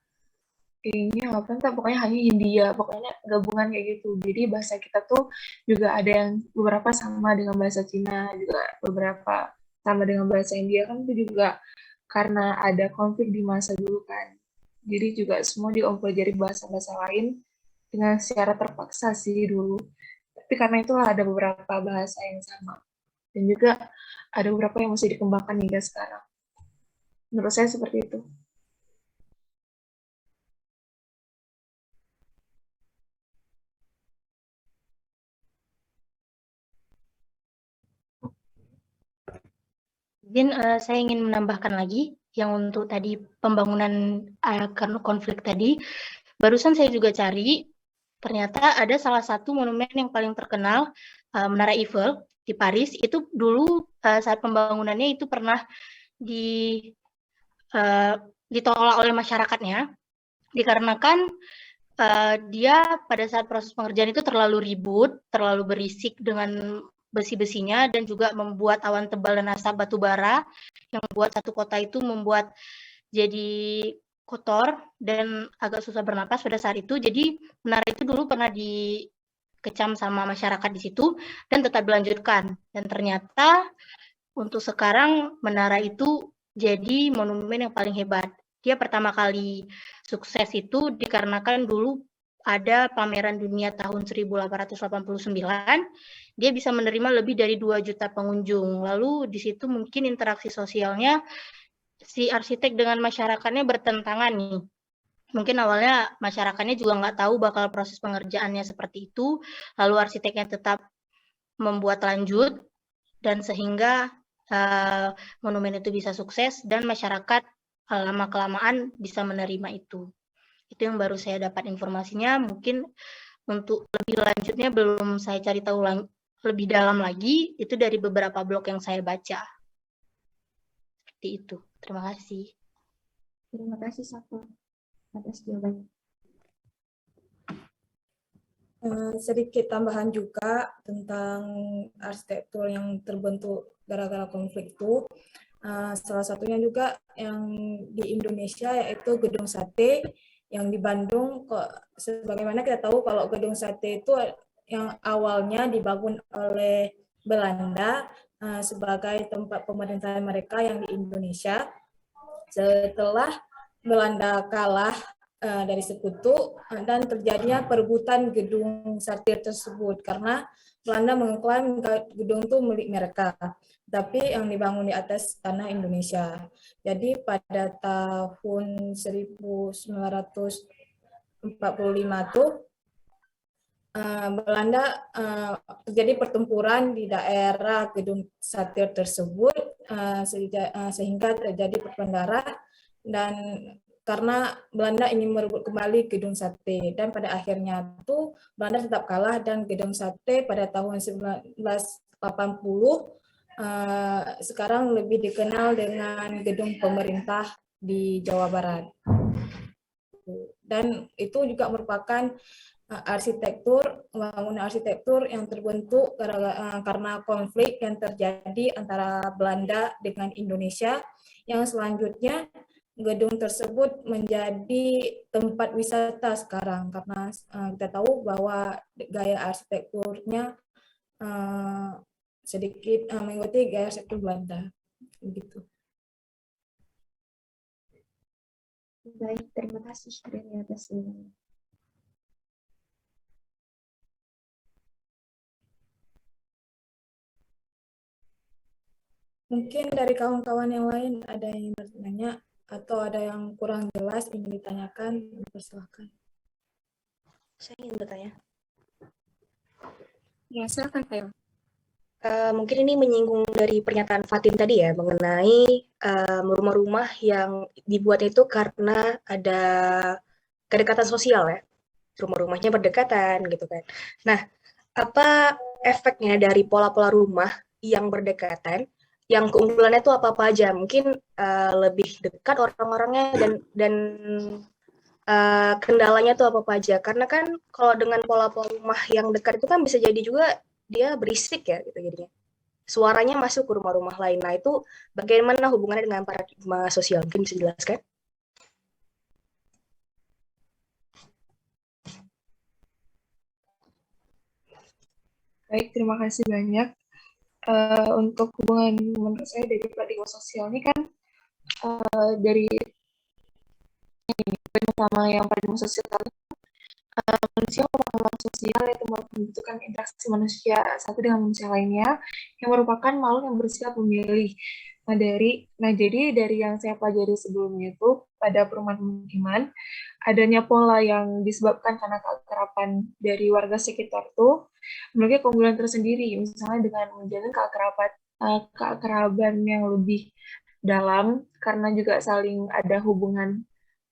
ini apa entah, pokoknya hanya Hindia, pokoknya gabungan kayak gitu. Jadi bahasa kita tuh juga ada yang beberapa sama dengan bahasa Cina, juga beberapa sama dengan bahasa India, kan itu juga karena ada konflik di masa dulu kan. Jadi juga semua diompelajari bahasa-bahasa lain dengan secara terpaksa sih dulu. Tapi karena itulah ada beberapa bahasa yang sama. Dan juga ada beberapa yang masih dikembangkan hingga sekarang. Menurut saya seperti itu. Izin, saya ingin menambahkan lagi yang untuk tadi pembangunan konflik tadi. Barusan saya juga cari, ternyata ada salah satu monumen yang paling terkenal, Menara Eiffel di Paris. Itu dulu saat pembangunannya itu pernah ditolak oleh masyarakatnya, dikarenakan dia pada saat proses pengerjaan itu terlalu ribut, terlalu berisik dengan besi-besinya, dan juga membuat awan tebal dan asap batu bara yang membuat satu kota itu membuat jadi kotor dan agak susah bernapas pada saat itu. Jadi menara itu dulu pernah dikecam sama masyarakat di situ dan tetap dilanjutkan. Dan ternyata untuk sekarang menara itu jadi monumen yang paling hebat. Dia pertama kali sukses itu dikarenakan dulu ada pameran dunia tahun 1889, dia bisa menerima lebih dari 2 juta pengunjung. Lalu di situ mungkin interaksi sosialnya si arsitek dengan masyarakatnya bertentangan nih. Mungkin awalnya masyarakatnya juga nggak tahu bakal proses pengerjaannya seperti itu, lalu arsiteknya tetap membuat lanjut, dan sehingga monumen itu bisa sukses dan masyarakat lama-kelamaan bisa menerima itu. Itu yang baru saya dapat informasinya. Mungkin untuk lebih lanjutnya belum saya cari tahu lebih dalam lagi, itu dari beberapa blog yang saya baca. Seperti itu. Terima kasih. Terima kasih, Safa, atas jawabannya. Sedikit tambahan juga tentang arsitektur yang terbentuk gara-gara konflik itu. Salah satunya juga yang di Indonesia yaitu Gedung Sate yang di Bandung. Sebagaimana kita tahu kalau Gedung Sate itu yang awalnya dibangun oleh Belanda sebagai tempat pemerintahan mereka yang di Indonesia. Setelah Belanda kalah dari sekutu dan terjadinya perebutan gedung sate tersebut karena Belanda mengklaim gedung itu milik mereka, tapi yang dibangun di atas tanah Indonesia. Jadi pada tahun 1945 tuh Belanda terjadi pertempuran di daerah gedung sate tersebut sehingga terjadi pertumpahan darah, dan karena Belanda ingin merebut kembali gedung sate, dan pada akhirnya tuh Belanda tetap kalah dan gedung sate pada tahun 1980 sekarang lebih dikenal dengan gedung pemerintah di Jawa Barat. Dan itu juga merupakan pembangunan arsitektur yang terbentuk karena konflik yang terjadi antara Belanda dengan Indonesia, yang selanjutnya gedung tersebut menjadi tempat wisata sekarang karena kita tahu bahwa gaya arsitekturnya sedikit mengikuti gaya arsitektur Belanda. Begitu. Baik, terima kasih dari atas ini. Mungkin dari kawan-kawan yang lain ada yang ingin bertanya atau ada yang kurang jelas ingin ditanyakan, dipersilakan. Saya ingin bertanya. Ya, silakan Fail. Mungkin ini menyinggung dari pernyataan Fatin tadi ya, mengenai rumah-rumah yang dibuat itu karena ada kedekatan sosial ya. Rumah-rumahnya berdekatan gitu kan. Nah, apa efeknya dari pola-pola rumah yang berdekatan, yang keunggulannya itu apa-apa aja? Mungkin lebih dekat orang-orangnya dan kendalanya tuh apa aja? Karena kan kalau dengan pola-pola rumah yang dekat itu kan bisa jadi juga dia berisik ya gitu jadinya. Suaranya masuk ke rumah-rumah lain. Nah, itu bagaimana hubungannya dengan paradigma sosial? Mungkin bisa dijelaskan? Baik, terima kasih banyak. Untuk hubungan menurut saya dari paradigma sosial ini kan dari sama yang paradigma sosial manusia merupakan makhluk sosial yaitu membutuhkan interaksi manusia satu dengan manusia lainnya yang merupakan makhluk yang bersikap memilih. Jadi dari yang saya pelajari sebelumnya itu pada perumahan pemukiman adanya pola yang disebabkan karena keakraban dari warga sekitar tuh memiliki keunggulan tersendiri, misalnya dengan menjalin keakraban yang lebih dalam karena juga saling ada hubungan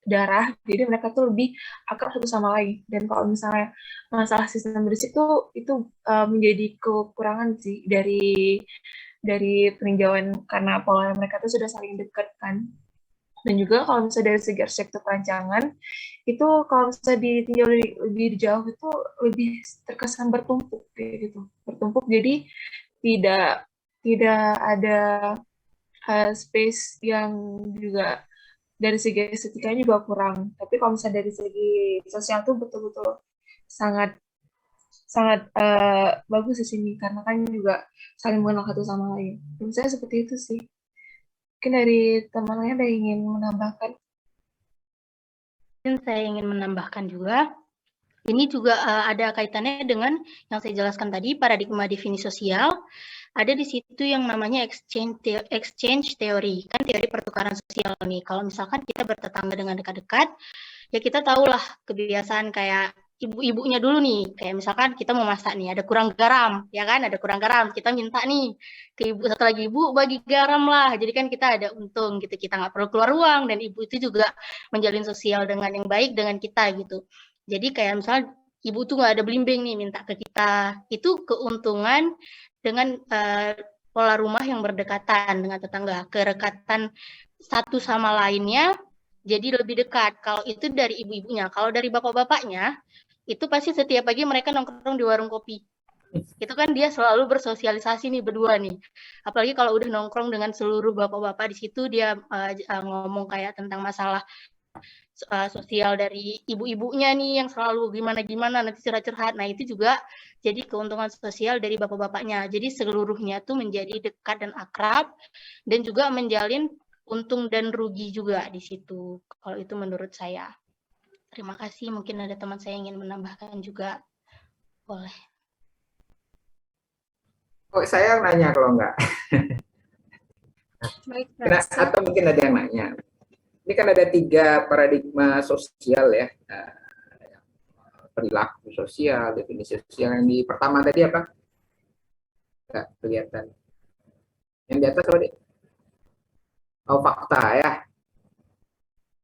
darah, jadi mereka tuh lebih akrab satu sama lain. Dan kalau misalnya masalah sistem berisik tuh itu menjadi kekurangan sih dari peninjauan karena pola mereka tuh sudah saling dekat kan. Dan juga kalau misalnya dari segi arsitektur perancangan itu kalau misalnya ditinjau lebih jauh itu lebih terkesan bertumpuk kayak gitu, bertumpuk jadi tidak ada space yang juga dari segi estetikanya juga kurang. Tapi kalau misalnya dari segi sosial tuh betul-betul sangat sangat bagus di sini karena kan juga saling mengenal satu sama lain. Menurut saya seperti itu sih. Mungkin dari teman lain ada yang ingin menambahkan? Dan saya ingin menambahkan juga, ini juga ada kaitannya dengan yang saya jelaskan tadi, paradigma definisi sosial. Ada di situ yang namanya exchange theory, kan teori pertukaran sosial nih. Kalau misalkan kita bertetangga dengan dekat-dekat, ya kita tahulah kebiasaan kayak ibu-ibunya dulu nih. Kayak misalkan kita mau masak nih, ada kurang garam, ya kan? Ada kurang garam, kita minta nih ke ibu, satu lagi, ibu bagi garam lah. Jadi kan kita ada untung gitu, kita nggak perlu keluar uang, dan ibu itu juga menjalin sosial dengan yang baik dengan kita gitu. Jadi kayak misalnya ibu tuh nggak ada belimbing nih minta ke kita, itu keuntungan dengan pola rumah yang berdekatan dengan tetangga, kedekatan satu sama lainnya jadi lebih dekat. Kalau itu dari ibu-ibunya, kalau dari bapak-bapaknya itu pasti setiap pagi mereka nongkrong di warung kopi. Itu kan dia selalu bersosialisasi nih berdua nih. Apalagi kalau udah nongkrong dengan seluruh bapak-bapak di situ, dia ngomong kayak tentang masalah sosial dari ibu-ibunya nih yang selalu gimana-gimana nanti curhat-curhat. Nah, itu juga jadi keuntungan sosial dari bapak-bapaknya. Jadi seluruhnya tuh menjadi dekat dan akrab dan juga menjalin untung dan rugi juga di situ. Kalau itu menurut saya. Terima kasih. Mungkin ada teman saya yang ingin menambahkan juga. Boleh. Kok saya yang nanya kalau enggak? Baik, Atau mungkin ada yang nanya. Ini kan ada 3 paradigma sosial ya. Perilaku sosial, definisi sosial. Yang di pertama tadi apa? Enggak kelihatan. Yang di atas apa nih? Oh, fakta ya.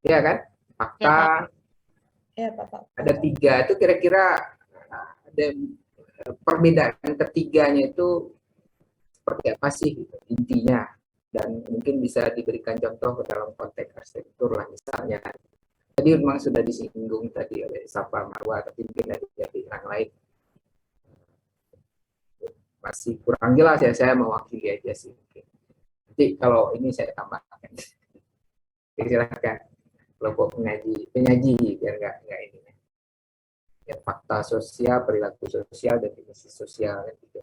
Iya kan? Fakta. Ya, Pak. Ada 3. Itu kira-kira ada perbedaan ketiganya itu seperti apa sih intinya? Dan mungkin bisa diberikan contoh dalam konteks arsitektur lah misalnya. Tadi memang sudah disinggung tadi oleh Safa Marwa, tapi mungkin dari yang lain masih kurang jelas ya, saya mewakili aja sih. Jadi kalau ini saya tambahkan. Silakan kelompok penyaji biar nggak ini. Ya, fakta sosial, perilaku sosial, definisi sosial gitu.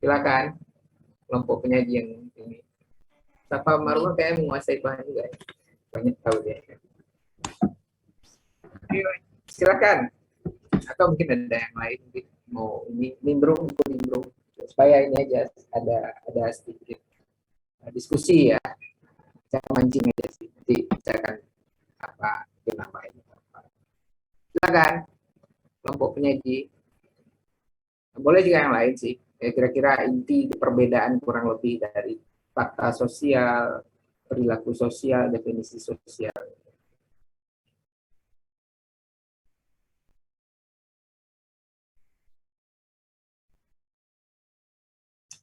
Silakan kelompok penyaji yang ini. Safa Marwa kayak menguasai bahan juga ya. Banyak tahu dia. Silakan. Atau mungkin ada yang lain mau ini nimbrung. supaya ini aja ada sedikit diskusi ya. Saya mancing aja sedikit, saya akan nambahin. Silakan kelompok penyaji. Boleh juga yang lain sih. Kira-kira inti perbedaan kurang lebih dari fakta sosial, perilaku sosial, definisi sosial.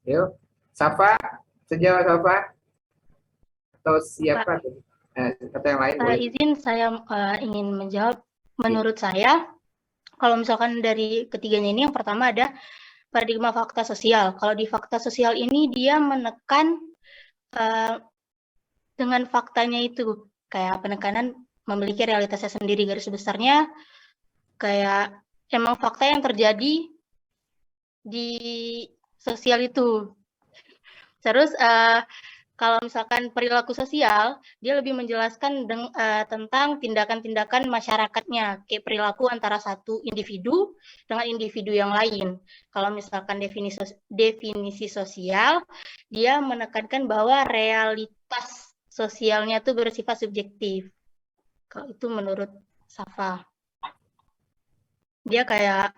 Yuk, Safa, sejauh Safa atau siapa? Kata yang lain. Izin saya ingin menjawab. Menurut saya, kalau misalkan dari ketiganya ini, yang pertama ada paradigma fakta sosial. Kalau di fakta sosial ini dia menekan dengan faktanya itu, kayak penekanan memiliki realitasnya sendiri, garis besarnya kayak emang fakta yang terjadi di sosial itu. Terus kalau misalkan perilaku sosial, dia lebih menjelaskan tentang tindakan-tindakan masyarakatnya, kayak perilaku antara satu individu dengan individu yang lain. Kalau misalkan definisi sosial, dia menekankan bahwa realitas sosialnya itu bersifat subjektif. Kalau itu menurut Safa. Dia kayak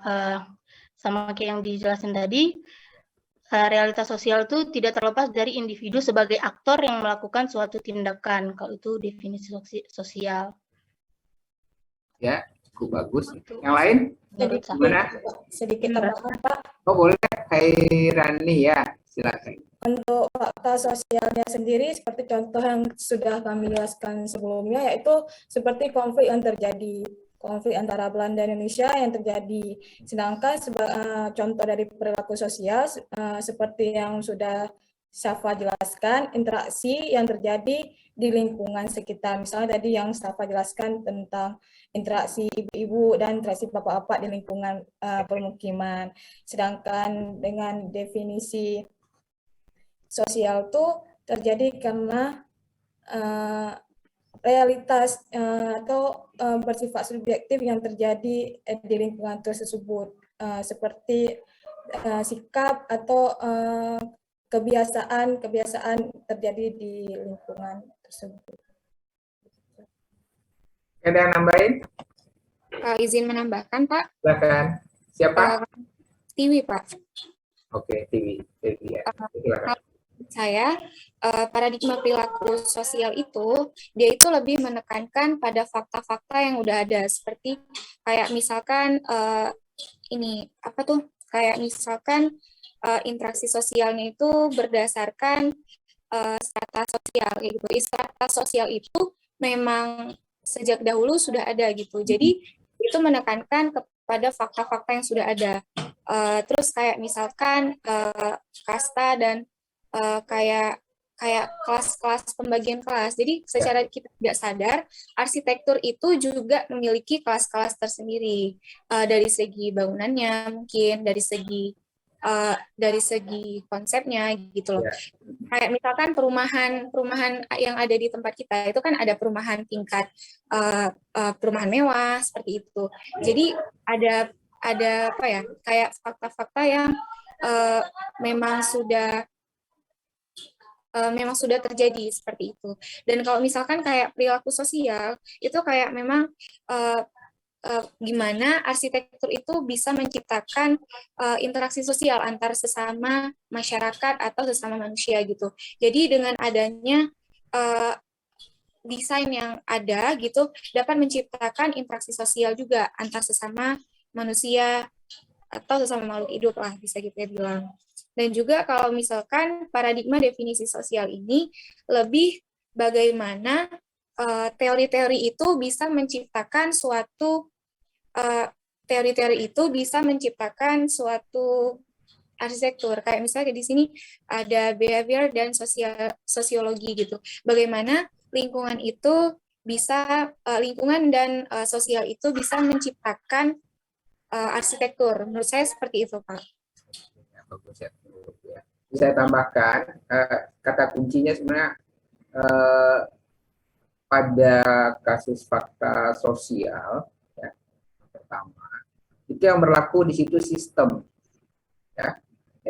sama kayak yang dijelasin tadi, realitas sosial itu tidak terlepas dari individu sebagai aktor yang melakukan suatu tindakan. Kalau itu definisi sosial. Ya, cukup bagus. Yang lain? Gimana? Sedikit tambahan, Pak. Oh, boleh. Hairani ya, silakan. Untuk fakta sosialnya sendiri, seperti contoh yang sudah kami jelaskan sebelumnya, yaitu seperti konflik yang terjadi. Konflik antara Belanda dan Indonesia yang terjadi. Sedangkan contoh dari perilaku sosial seperti yang sudah Safa jelaskan, interaksi yang terjadi di lingkungan sekitar. Misalnya tadi yang Safa jelaskan tentang interaksi ibu-ibu dan interaksi bapak-bapak di lingkungan permukiman. Sedangkan dengan definisi sosial itu terjadi karena realitas atau bersifat subjektif yang terjadi di lingkungan tersebut, seperti sikap atau kebiasaan terjadi di lingkungan tersebut. Ada yang nambahin? Izin menambahkan, Pak. Silakan. Siapa? Tiwi, Pak. Oke, Tiwi ya. Silakan. Saya paradigma perilaku sosial itu dia itu lebih menekankan pada fakta-fakta yang udah ada, seperti kayak misalkan kayak misalkan interaksi sosialnya itu berdasarkan strata sosial gitu. Strata sosial itu memang sejak dahulu sudah ada gitu, jadi itu menekankan kepada fakta-fakta yang sudah ada. Terus kayak misalkan kasta dan kayak kelas-kelas pembagian kelas. Jadi secara kita tidak sadar, arsitektur itu juga memiliki kelas-kelas tersendiri, dari segi bangunannya, mungkin dari segi konsepnya gitu loh. Kayak misalkan perumahan yang ada di tempat kita itu kan ada perumahan tingkat perumahan mewah seperti itu. Jadi ada kayak fakta-fakta yang memang sudah terjadi seperti itu. Dan kalau misalkan kayak perilaku sosial itu kayak memang gimana arsitektur itu bisa menciptakan interaksi sosial antar sesama masyarakat atau sesama manusia gitu. Jadi dengan adanya desain yang ada gitu dapat menciptakan interaksi sosial juga antar sesama manusia atau sesama makhluk hidup lah, bisa kita bilang. Dan juga kalau misalkan paradigma definisi sosial ini lebih bagaimana teori-teori itu bisa menciptakan suatu arsitektur. Kayak misalnya di sini ada behavior dan sosiologi gitu. Bagaimana lingkungan dan sosial itu bisa menciptakan arsitektur. Menurut saya seperti itu, Pak. Bagus ya. Saya tambahkan kata kuncinya sebenarnya pada kasus fakta sosial ya, pertama itu yang berlaku di situ sistem ya.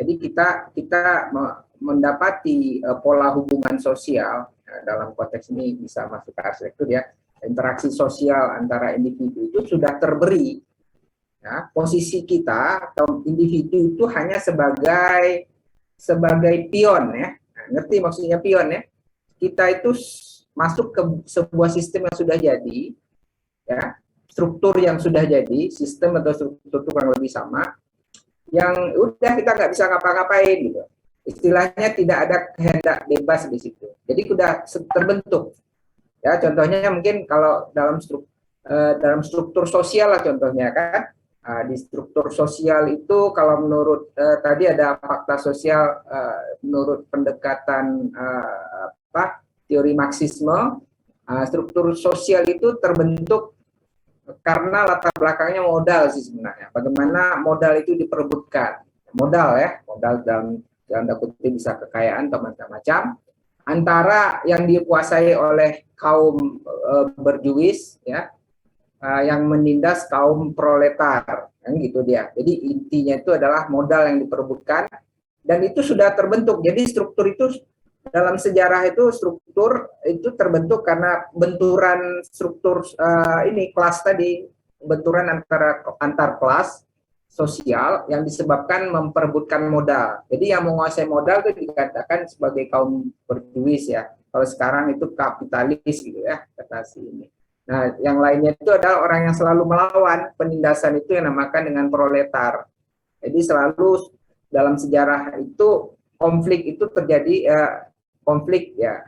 Jadi kita mendapati pola hubungan sosial dalam konteks ini bisa masuk ke arsitektur ya, interaksi sosial antara individu itu sudah terberi. Ya, posisi kita atau individu itu hanya sebagai pion ya. Nah, ngerti maksudnya pion ya? Kita itu masuk ke sebuah sistem yang sudah jadi, ya, struktur yang sudah jadi, sistem atau struktur kurang lebih sama, yang udah kita nggak bisa ngapa-ngapain gitu. Istilahnya tidak ada kehendak bebas di situ. Jadi sudah terbentuk. Ya, contohnya mungkin kalau dalam struktur sosial lah contohnya kan. Di struktur sosial itu kalau menurut tadi ada fakta sosial menurut pendekatan teori Marxisme, struktur sosial itu terbentuk karena latar belakangnya modal sih sebenarnya. Bagaimana modal itu diperebutkan. Modal ya, modal dalam tanda kutip bisa kekayaan atau macam-macam antara yang dikuasai oleh kaum berjuis ya, yang menindas kaum proletar, kan gitu dia. Jadi intinya itu adalah modal yang diperebutkan dan itu sudah terbentuk. Jadi struktur itu dalam sejarah itu struktur itu terbentuk karena benturan struktur ini kelas tadi, benturan antar kelas sosial yang disebabkan memperebutkan modal. Jadi yang menguasai modal itu dikatakan sebagai kaum berjuis ya. Kalau sekarang itu kapitalis gitu ya, kata si ini. Nah, yang lainnya itu adalah orang yang selalu melawan penindasan itu yang dinamakan dengan proletar. Jadi selalu dalam sejarah itu konflik itu terjadi konflik ya,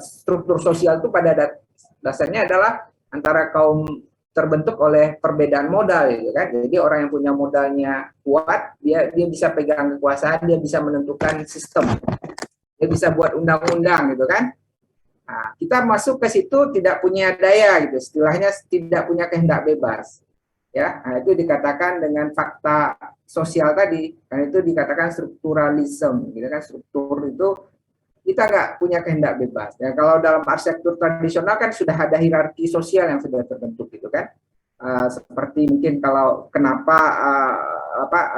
struktur sosial itu pada dasarnya adalah antara kaum terbentuk oleh perbedaan modal gitu kan. Jadi orang yang punya modalnya kuat, dia bisa pegang kekuasaan, dia bisa menentukan sistem. Dia bisa buat undang-undang gitu kan. Nah, kita masuk ke situ tidak punya daya gitu, istilahnya tidak punya kehendak bebas. Ya, nah, itu dikatakan dengan fakta sosial tadi, dan itu dikatakan strukturalisme, gitu kan. Struktur itu kita nggak punya kehendak bebas. Ya, kalau dalam arsitektur tradisional kan sudah ada hierarki sosial yang sudah terbentuk gitu kan. Seperti mungkin kalau kenapa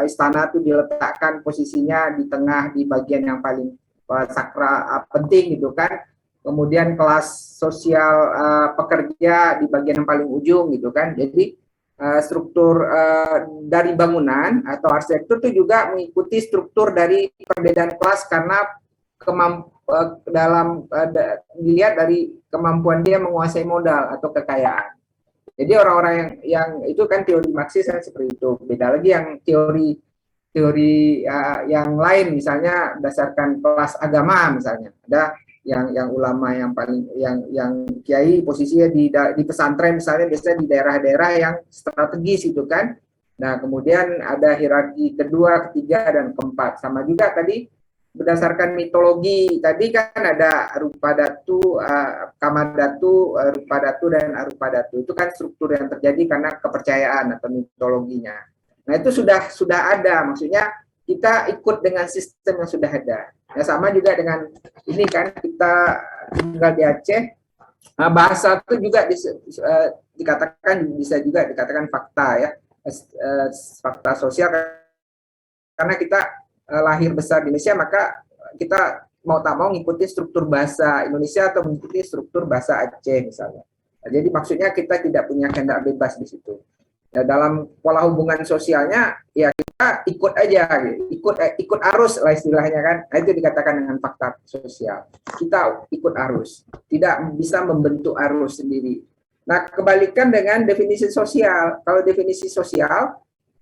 istana itu diletakkan posisinya di tengah di bagian yang paling sakral penting gitu kan. Kemudian kelas sosial pekerja di bagian yang paling ujung gitu kan. Jadi struktur dari bangunan atau arsitektur itu juga mengikuti struktur dari perbedaan kelas karena dilihat dari kemampuan dia menguasai modal atau kekayaan. Jadi orang-orang yang itu kan teori Marxis kan seperti itu. Beda lagi yang teori yang lain, misalnya berdasarkan kelas agama misalnya. Ada yang ulama yang paling yang kiai posisinya di pesantren misalnya, biasanya di daerah-daerah yang strategis itu kan. Nah, kemudian ada hierarki kedua, ketiga, dan keempat. Sama juga tadi berdasarkan mitologi tadi kan ada Rupadatu, Kamadatu, Rupadatu, dan Arupadatu. Itu kan struktur yang terjadi karena kepercayaan atau mitologinya. Nah, itu sudah ada, maksudnya kita ikut dengan sistem yang sudah ada. Ya, sama juga dengan ini kan, kita tinggal di Aceh, bahasa itu juga dikatakan, bisa juga dikatakan fakta ya, fakta sosial, karena kita lahir besar di Indonesia, maka kita mau tak mau ngikuti struktur bahasa Indonesia atau mengikuti struktur bahasa Aceh misalnya. Jadi maksudnya kita tidak punya kehendak bebas di situ. Ya, dalam pola hubungan sosialnya ya kita ikut aja, ikut arus lah istilahnya kan. Nah, itu dikatakan dengan fakta sosial. Kita ikut arus, tidak bisa membentuk arus sendiri. Nah, kebalikan dengan definisi sosial. Kalau definisi sosial,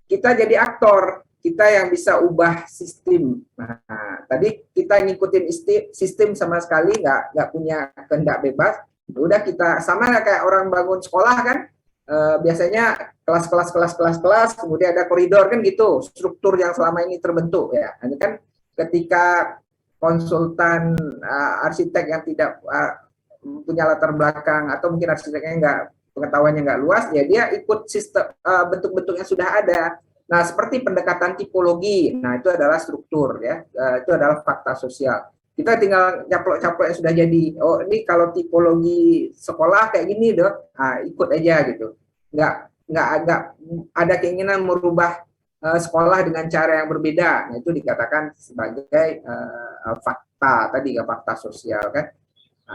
kita jadi aktor, kita yang bisa ubah sistem. Nah, tadi kita ngikutin sistem sama sekali, nggak punya kehendak bebas. Udah kita sama kayak orang bangun sekolah kan. Biasanya kelas, kemudian ada koridor kan gitu, struktur yang selama ini terbentuk ya. Ini kan ketika konsultan arsitek yang tidak punya latar belakang atau mungkin arsiteknya pengetahuannya nggak luas, ya dia ikut sistem bentuk-bentuk yang sudah ada. Nah, seperti pendekatan tipologi, nah itu adalah struktur ya, itu adalah fakta sosial. Kita tinggal caplok-caplok yang sudah jadi. Oh, ini kalau tipologi sekolah kayak gini dok, ikut aja gitu. Nggak ada keinginan merubah sekolah dengan cara yang berbeda. Nah, itu dikatakan sebagai fakta tadi, fakta sosial kan.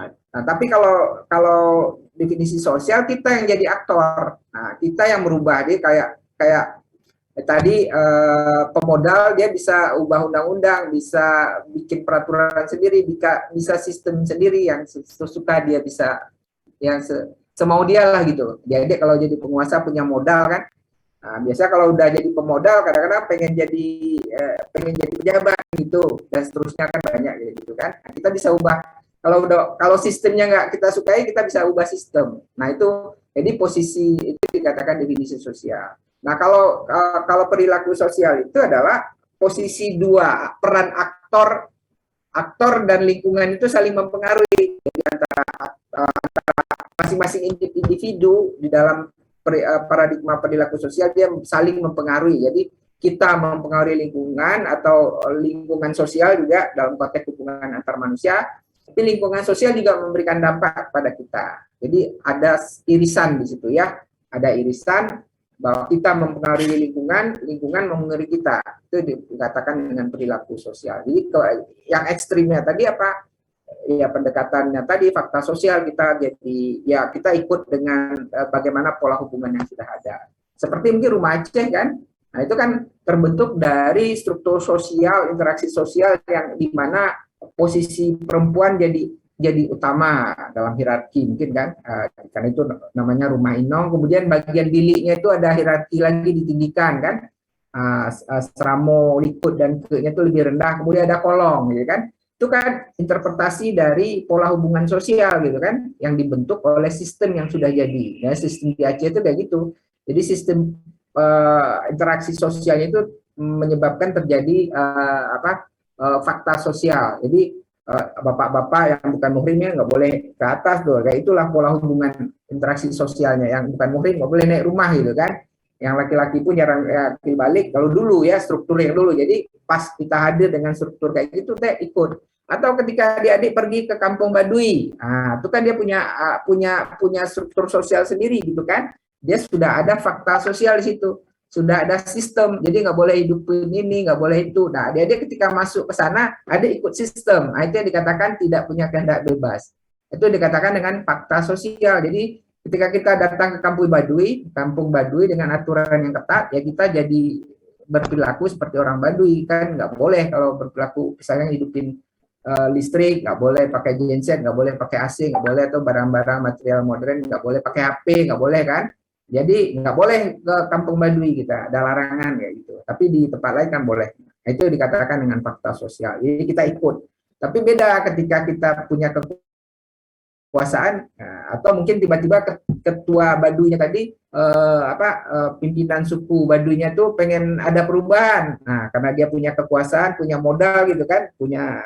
Nah, tapi kalau definisi sosial, kita yang jadi aktor. Nah, kita yang merubah. Dia kayak tadi pemodal, dia bisa ubah undang-undang, bisa bikin peraturan sendiri, bisa sistem sendiri yang sesuka dia, bisa yang semau dia lah gitu. Jadi kalau jadi penguasa punya modal kan. Nah, biasanya kalau udah jadi pemodal, kadang-kadang pengen jadi pejabat gitu, dan seterusnya kan banyak gitu kan. Nah, kita bisa ubah. Kalau sistemnya nggak kita sukai, kita bisa ubah sistem. Nah, itu jadi posisi itu dikatakan definisi sosial. Nah, kalau perilaku sosial itu adalah posisi dua, peran aktor dan lingkungan itu saling mempengaruhi. Jadi antara masing-masing individu di dalam paradigma perilaku sosial, dia saling mempengaruhi. Jadi kita mempengaruhi lingkungan, atau lingkungan sosial juga dalam konteks hubungan antar manusia, tapi lingkungan sosial juga memberikan dampak pada kita. Jadi ada irisan di situ ya, ada irisan bahwa kita mempengaruhi lingkungan mempengaruhi kita. Itu dikatakan dengan perilaku sosial. Jadi yang ekstrimnya tadi apa? Ya, pendekatannya tadi fakta sosial, kita jadi ya kita ikut dengan bagaimana pola hubungan yang sudah ada. Seperti mungkin rumah Aceh kan. Nah, itu kan terbentuk dari struktur sosial, interaksi sosial yang di mana posisi perempuan jadi utama dalam hierarki mungkin kan. Karena itu namanya rumah inong. Kemudian bagian biliknya itu ada hierarki lagi ditinggikan kan. Seramo, likut dan ke-nya itu lebih rendah. Kemudian ada kolong gitu kan. Itu kan interpretasi dari pola hubungan sosial gitu kan, yang dibentuk oleh sistem yang sudah jadi. Ya, sistem di Aceh itu kayak gitu. Jadi sistem interaksi sosialnya itu menyebabkan terjadi fakta sosial. Jadi bapak-bapak yang bukan muhrimnya nggak boleh ke atas tuh, kayak itulah pola hubungan interaksi sosialnya. Yang bukan muhrim nggak boleh naik rumah gitu kan. Yang laki-laki pun jarang balik. Kalau dulu ya strukturnya dulu. Jadi pas kita hadir dengan struktur kayak gitu, teh ikut. Atau ketika adik-adik pergi ke kampung Baduy, nah, itu kan dia punya struktur sosial sendiri gitu kan. Dia sudah ada fakta sosial di situ, sudah ada sistem. Jadi nggak boleh hidupin ini, nggak boleh itu. Nah, adik kita masuk ke sana, adik ikut sistem. Nah, itu yang dikatakan tidak punya kehendak bebas. Itu dikatakan dengan fakta sosial. Jadi ketika kita datang ke kampung Baduy dengan aturan yang ketat, ya kita jadi berperilaku seperti orang Baduy kan. Nggak boleh kalau berperilaku misalnya hidupin listrik, nggak boleh pakai genset, nggak boleh pakai AC, nggak boleh, atau barang-barang material modern, nggak boleh pakai HP, nggak boleh kan. Jadi nggak boleh ke kampung Baduy kita, ada larangan kayak gitu. Tapi di tempat lain kan boleh. Nah, itu dikatakan dengan fakta sosial. Jadi kita ikut. Tapi beda ketika kita punya kekuasaan, atau mungkin tiba-tiba ketua Baduynya tadi pimpinan suku Baduynya tuh pengen ada perubahan. Nah, karena dia punya kekuasaan, punya modal gitu kan, punya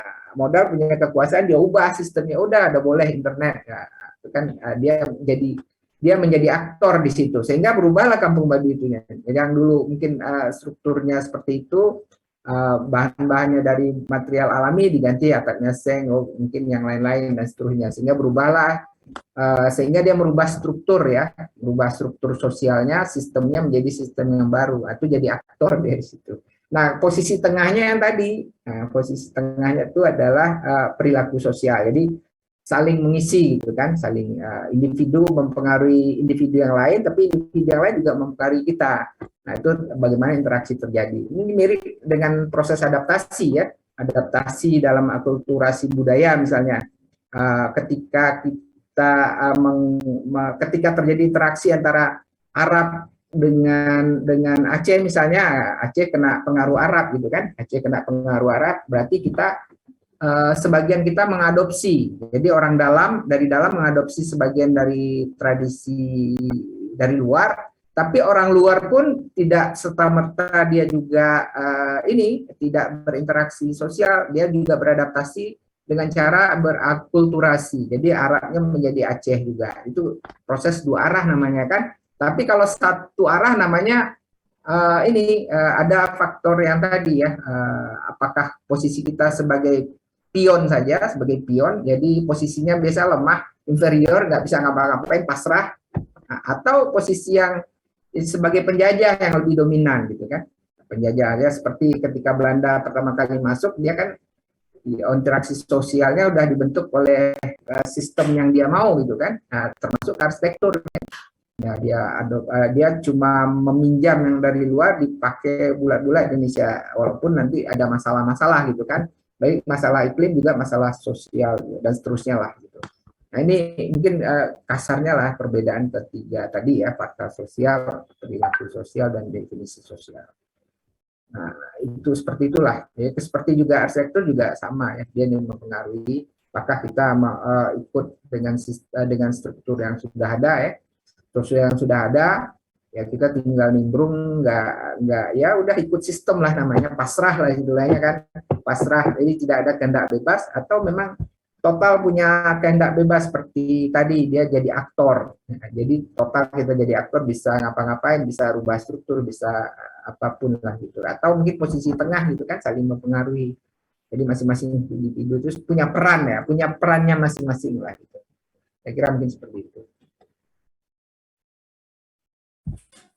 kekuasaan, dia ubah sistemnya, udah ada boleh internet. Ya, itu kan dia menjadi aktor di situ, sehingga berubahlah kampung Baduy itunya. Yang dulu mungkin strukturnya seperti itu, bahan-bahannya dari material alami diganti atapnya seng, mungkin yang lain-lain dan seterusnya, sehingga berubahlah, sehingga dia merubah struktur ya, merubah struktur sosialnya, sistemnya menjadi sistem yang baru. Itu jadi aktor dari situ. Nah, posisi tengahnya yang tadi, posisi tengahnya itu adalah perilaku sosial. Jadi saling mengisi gitu kan, saling individu mempengaruhi individu yang lain, tapi individu yang lain juga mempengaruhi kita. Nah, itu bagaimana interaksi terjadi. Ini mirip dengan proses adaptasi ya, adaptasi dalam akulturasi budaya misalnya. Ketika terjadi interaksi antara Arab dengan Aceh misalnya, Aceh kena pengaruh Arab gitu kan, Aceh kena pengaruh Arab, berarti kita sebagian kita mengadopsi. Jadi orang dari dalam mengadopsi sebagian dari tradisi dari luar, tapi orang luar pun tidak serta-merta dia juga tidak berinteraksi sosial, dia juga beradaptasi dengan cara berakulturasi. Jadi Arabnya menjadi Aceh juga. Itu proses dua arah namanya kan. Tapi kalau satu arah namanya ada faktor yang tadi ya, apakah posisi kita sebagai pion saja, sebagai pion, jadi posisinya biasa lemah, inferior, nggak bisa ngapa-ngapain, pasrah, atau posisi yang sebagai penjajah yang lebih dominan gitu kan. penjajahannya seperti ketika Belanda pertama kali masuk, dia kan interaksi sosialnya udah dibentuk oleh sistem yang dia mau gitu kan. Nah, termasuk arsitektur. Ya, dia cuma meminjam yang dari luar dipakai bulat-bulat Indonesia, walaupun nanti ada masalah-masalah gitu kan, baik masalah iklim juga masalah sosial dan seterusnya lah gitu. Nah ini mungkin kasarnya lah perbedaan ketiga tadi ya, fakta sosial, perilaku sosial, dan definisi sosial. Nah itu seperti itulah. Ya, seperti juga arsitektur juga sama ya, dia yang mempengaruhi apakah kita ikut dengan struktur yang sudah ada ya. Sosial yang sudah ada, ya kita tinggal nimbrung, nggak ya udah ikut sistem lah, namanya pasrah lah istilahnya kan, pasrah. Jadi tidak ada kehendak bebas, atau memang total punya kehendak bebas seperti tadi dia jadi aktor. Nah, jadi total kita jadi aktor, bisa ngapa-ngapain, bisa rubah struktur, bisa apapun lah gitu. Atau mungkin posisi tengah gitu kan, saling mempengaruhi. Jadi masing-masing individu itu punya peran ya, punya perannya masing-masing lah gitu. Saya kira mungkin seperti itu.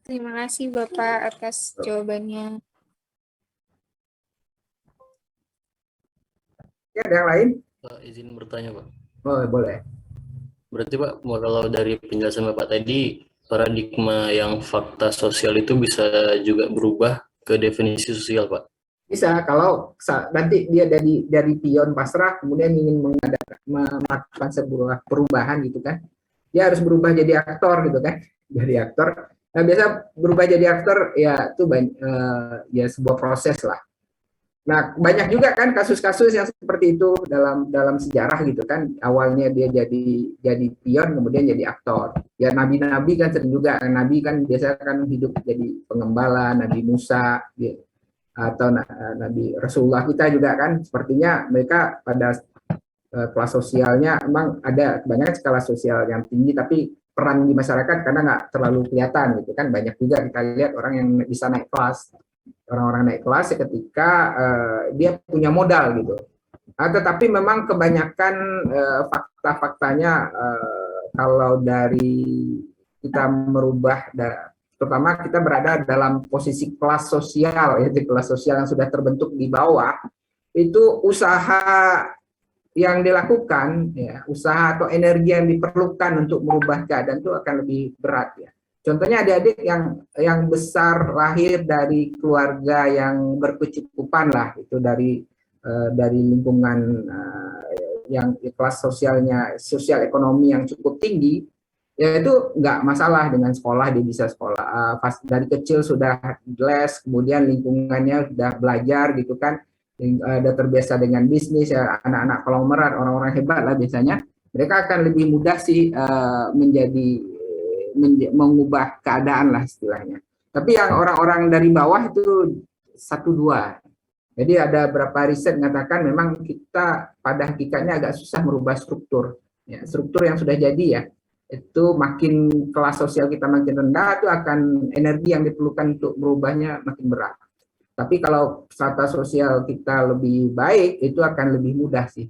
Terima kasih Bapak atas jawabannya. Ya, ada yang lain? Izin bertanya, Pak. Oh, boleh. Berarti Pak, kalau dari penjelasan Bapak tadi, paradigma yang fakta sosial itu bisa juga berubah ke definisi sosial, Pak? Bisa, kalau nanti dia dari pion pasrah, kemudian ingin melakukan sebuah perubahan gitu kan, dia harus berubah jadi aktor gitu kan, jadi aktor. Nah, biasa berubah jadi aktor ya itu ya sebuah proses lah. Nah, banyak juga kan kasus-kasus yang seperti itu dalam sejarah gitu kan. Awalnya dia jadi pion, kemudian jadi aktor. Ya nabi-nabi kan sering juga. Nabi kan biasa kan hidup jadi pengembala, Nabi Musa atau Nabi Rasulullah kita juga kan. Sepertinya mereka pada kelas sosialnya emang ada kebanyakan skala sosial yang tinggi, tapi peran di masyarakat karena nggak terlalu kelihatan gitu kan. Banyak juga kita lihat orang yang bisa naik kelas, orang-orang naik kelas ketika dia punya modal gitu. Tetapi memang kebanyakan fakta-faktanya kalau dari kita merubah, terutama kita berada dalam posisi kelas sosial, yaitu kelas sosial yang sudah terbentuk di bawah, itu usaha yang dilakukan, ya, usaha atau energi yang diperlukan untuk merubah keadaan itu akan lebih berat ya. Contohnya adik-adik yang besar lahir dari keluarga yang berkecukupan lah, itu dari lingkungan yang kelas sosialnya, sosial ekonomi yang cukup tinggi, ya itu nggak masalah dengan sekolah, dia bisa sekolah pas dari kecil sudah les, kemudian lingkungannya sudah belajar gitu kan. Ada terbiasa dengan bisnis ya, anak-anak konglomerat, orang-orang hebat lah biasanya, mereka akan lebih mudah sih mengubah keadaan lah istilahnya. Tapi yang orang-orang dari bawah itu 1-2. Jadi ada beberapa riset mengatakan memang kita pada hakikatnya agak susah merubah struktur. Ya, struktur yang sudah jadi ya, itu makin kelas sosial kita makin rendah, itu akan energi yang diperlukan untuk merubahnya makin berat. Tapi kalau strata sosial kita lebih baik, itu akan lebih mudah sih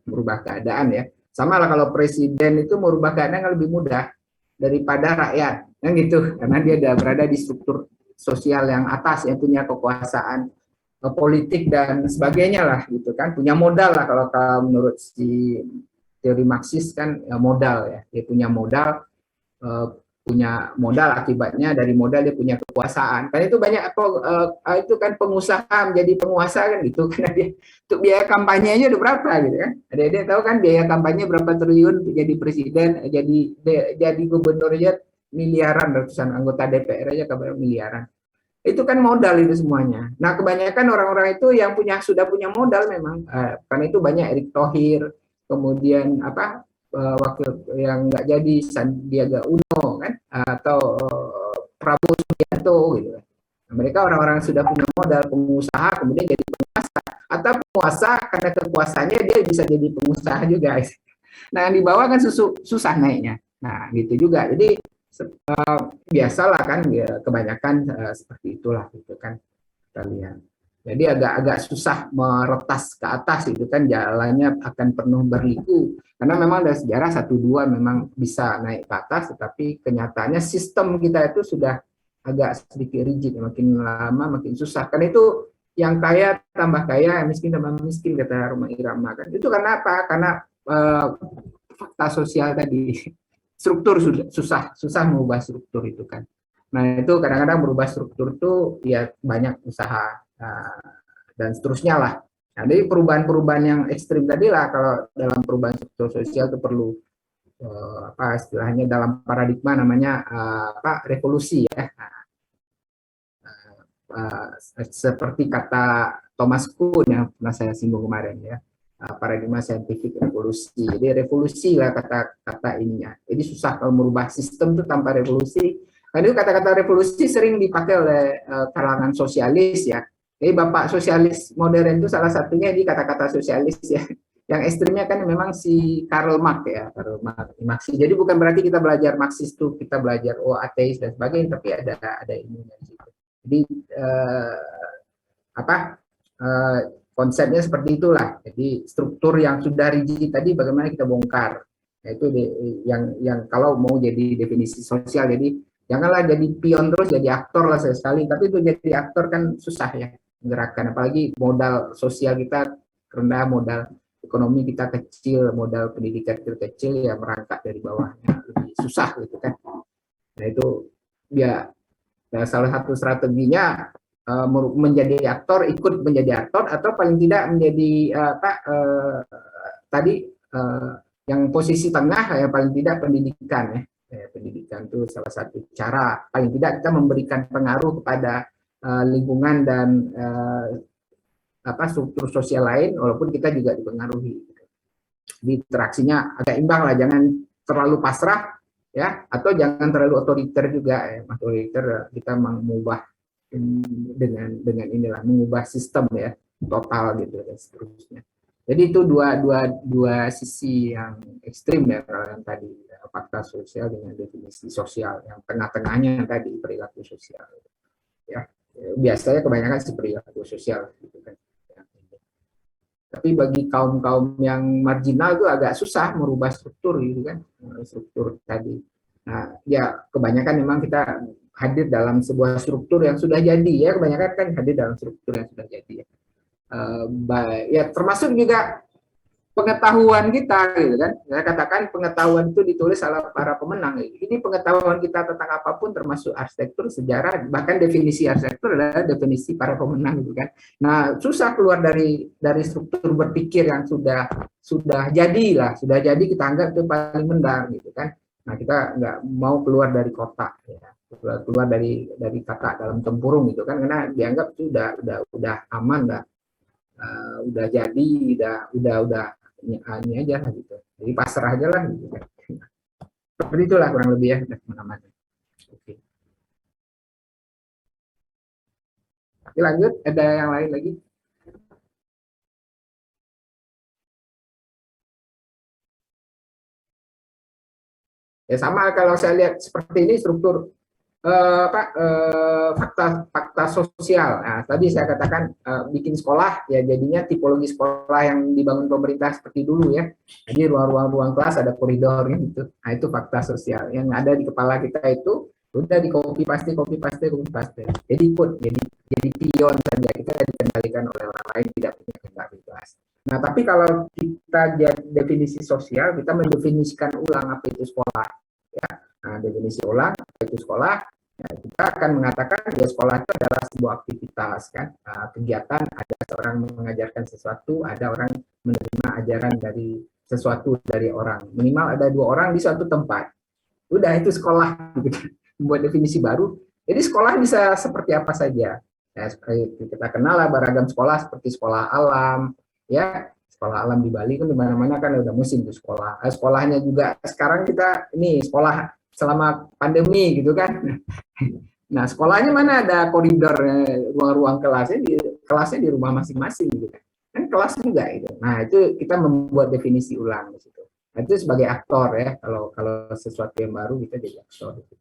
merubah keadaan ya. Sama lah kalau presiden itu merubah keadaan yang lebih mudah daripada rakyat, kan gitu. Karena dia udah berada di struktur sosial yang atas, yang punya kekuasaan politik dan sebagainya lah gitu kan. Punya modal lah kalau menurut si teori Marxis kan ya, modal ya. Dia punya modal, akibatnya dari modal dia punya kekuasaan. Kan itu banyak itu kan pengusaha menjadi penguasa kan gitu, karena dia untuk biaya kampanyenya udah berapa gitu kan. Ada tahu kan biaya kampanye berapa triliun jadi presiden, jadi gubernur aja miliaran, ratusan anggota DPR aja kabar miliaran. Itu kan modal itu semuanya. Nah, kebanyakan orang-orang itu yang sudah punya modal memang, karena itu banyak Erick Thohir, kemudian wakil yang nggak jadi Sandiaga Uno kan, atau Prabowo Subianto gitu. Nah, mereka orang-orang sudah punya modal, pengusaha kemudian jadi penguasa, atau penguasa karena kekuasaannya dia bisa jadi pengusaha juga. Nah, yang di bawah kan susah naiknya. Nah, gitu juga. Jadi biasalah kan ya, kebanyakan seperti itulah gitu kan kita lihat. Jadi agak susah meretas ke atas itu kan, jalannya akan penuh berliku. Karena memang dari sejarah 1-2 memang bisa naik ke atas, tetapi kenyataannya sistem kita itu sudah agak sedikit rigid, makin lama makin susah. Karena itu yang kaya tambah kaya, yang miskin tambah miskin, kata Rhoma Irama kan. Itu karena apa? Karena fakta sosial tadi, struktur susah mengubah struktur itu kan. Nah itu kadang-kadang merubah struktur itu ya banyak usaha dan seterusnya lah. Nah, jadi perubahan-perubahan yang ekstrim tadi lah, kalau dalam perubahan struktur sosial itu perlu apa istilahnya dalam paradigma namanya revolusi ya. Seperti kata Thomas Kuhn yang pernah saya singgung kemarin ya, paradigma scientific revolusi. Jadi revolusi lah kata ininya. Jadi susah kalau merubah sistem itu tanpa revolusi. Karena itu kata-kata revolusi sering dipakai oleh kalangan sosialis ya. Jadi bapak sosialis modern itu salah satunya di kata-kata sosialis ya. Yang ekstrimnya kan memang si Karl Marx ya, Karl Marx. Jadi bukan berarti kita belajar Marxis itu kita belajar ateis dan sebagainya, tapi ada ilmunya di situ. Jadi konsepnya seperti itulah. Jadi struktur yang sudah rigid tadi bagaimana kita bongkar. Yaitu yang kalau mau jadi definisi sosial, jadi janganlah jadi pion terus jadi aktor lah sekali. Tapi itu jadi aktor kan susah ya menggerakkan. Apalagi modal sosial kita rendah, modal ekonomi kita kecil, modal pendidikan kita kecil, ya merangkak dari bawahnya lebih susah gitu kan. Nah itu ya salah satu strateginya menjadi aktor, ikut menjadi aktor, atau paling tidak menjadi yang posisi tengah ya, paling tidak pendidikan ya. Pendidikan itu salah satu cara paling tidak kita memberikan pengaruh kepada lingkungan dan struktur sosial lain, walaupun kita juga dipengaruhi. Jadi interaksinya agak imbang lah, jangan terlalu pasrah ya, atau jangan terlalu otoriter juga ya. Otoriter kita mengubah dengan inilah, mengubah sistem ya total gitu dan seterusnya. Jadi itu dua sisi yang ekstrim ya, kalau yang tadi fakta sosial dengan definisi sosial, yang tengah-tengahnya yang tadi perilaku sosial ya. Biasanya kebanyakan si perilaku sosial gitu kan. Tapi bagi kaum-kaum yang marginal itu agak susah merubah struktur gitu kan, struktur tadi. Nah, ya kebanyakan memang kita hadir dalam sebuah struktur yang sudah jadi ya, kebanyakan kan hadir dalam struktur yang sudah jadi ya. Ya termasuk juga pengetahuan kita gitu kan. Saya katakan pengetahuan itu ditulis oleh para pemenang. Ini pengetahuan kita tentang apapun, termasuk arsitektur, sejarah, bahkan definisi arsitektur adalah definisi para pemenang gitu kan. Nah, susah keluar dari struktur berpikir yang sudah jadi lah, sudah jadi kita anggap itu paling benar gitu kan. Nah, kita nggak mau keluar dari kotak ya. Keluar dari kata dalam tempurung gitu kan, karena dianggap itu udah aman, udah jadi, udah ini aja lah gitu. Jadi pasrah aja lah gitu kan. Seperti itulah kurang lebih ya teman-teman. Oke. Oke, lanjut, ada yang lain lagi? Ya sama, kalau saya lihat seperti ini struktur fakta sosial. Nah, tadi saya katakan bikin sekolah ya, jadinya tipologi sekolah yang dibangun pemerintah seperti dulu ya. Jadi ruang kelas ada koridornya gitu. Nah, itu fakta sosial yang ada di kepala kita, itu udah di copy paste. Jadi ikut, jadi pion saja, kita dikendalikan oleh orang lain, tidak punya kendali bebas. Nah, tapi kalau kita definisi sosial, kita mendefinisikan ulang apa itu sekolah ya. Nah, definisi ulang apa itu sekolah, ya, kita akan mengatakan ya sekolah itu adalah sebuah aktivitas kan, kegiatan, ada seorang mengajarkan sesuatu, ada orang menerima ajaran dari sesuatu dari orang, minimal ada 2 orang di suatu tempat, udah itu sekolah gitu. Membuat definisi baru. Jadi sekolah bisa seperti apa saja ya, kita kenal lah beragam sekolah, seperti sekolah alam ya. Sekolah alam di Bali kan, di mana-mana kan udah musim tuh sekolah. Sekolahnya juga sekarang kita ini sekolah selama pandemi gitu kan. Nah, sekolahnya mana ada koridor, ruang-ruang kelasnya di rumah masing-masing gitu kan. Kan kelas juga itu. Nah, itu kita membuat definisi ulang di situ. Nah, itu sebagai aktor ya, kalau sesuatu yang baru kita jadi aktor gitu.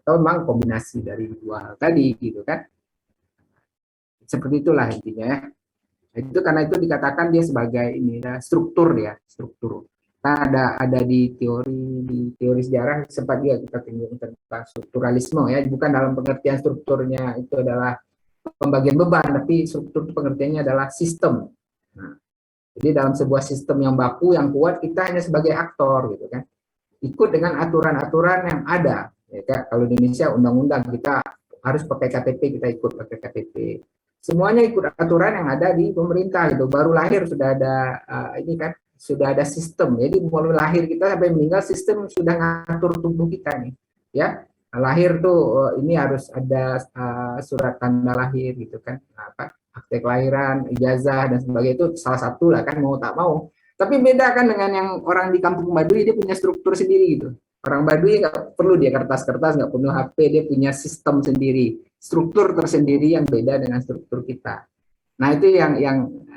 Atau memang kombinasi dari 2 hal tadi gitu kan. Seperti itulah intinya ya. Itu karena itu dikatakan dia sebagai struktur ya, struktur. Nah, ada di teori sejarah sempat juga kita tinggal tentang strukturalisme ya, bukan dalam pengertian strukturnya itu adalah pembagian beban, tapi struktur pengertiannya adalah sistem. Nah, jadi dalam sebuah sistem yang baku, yang kuat, kita hanya sebagai aktor gitu kan, ikut dengan aturan-aturan yang ada. Ya kan? Kalau di Indonesia undang-undang kita harus pakai KTP, kita ikut pakai KTP. Semuanya ikut aturan yang ada di pemerintah gitu. Baru lahir sudah ada ini kan, sudah ada sistem. Jadi mulai lahir kita sampai meninggal sistem sudah ngatur tubuh kita nih. Ya, lahir tuh ini harus ada surat tanda lahir gitu kan, akte kelahiran, ijazah dan sebagainya, itu salah satu lah kan, mau tak mau. Tapi beda kan dengan yang orang di kampung Baduy, dia punya struktur sendiri gitu. Orang Baduy nggak perlu dia kertas-kertas, nggak perlu HP, dia punya sistem sendiri, struktur tersendiri yang beda dengan struktur kita. Nah itu yang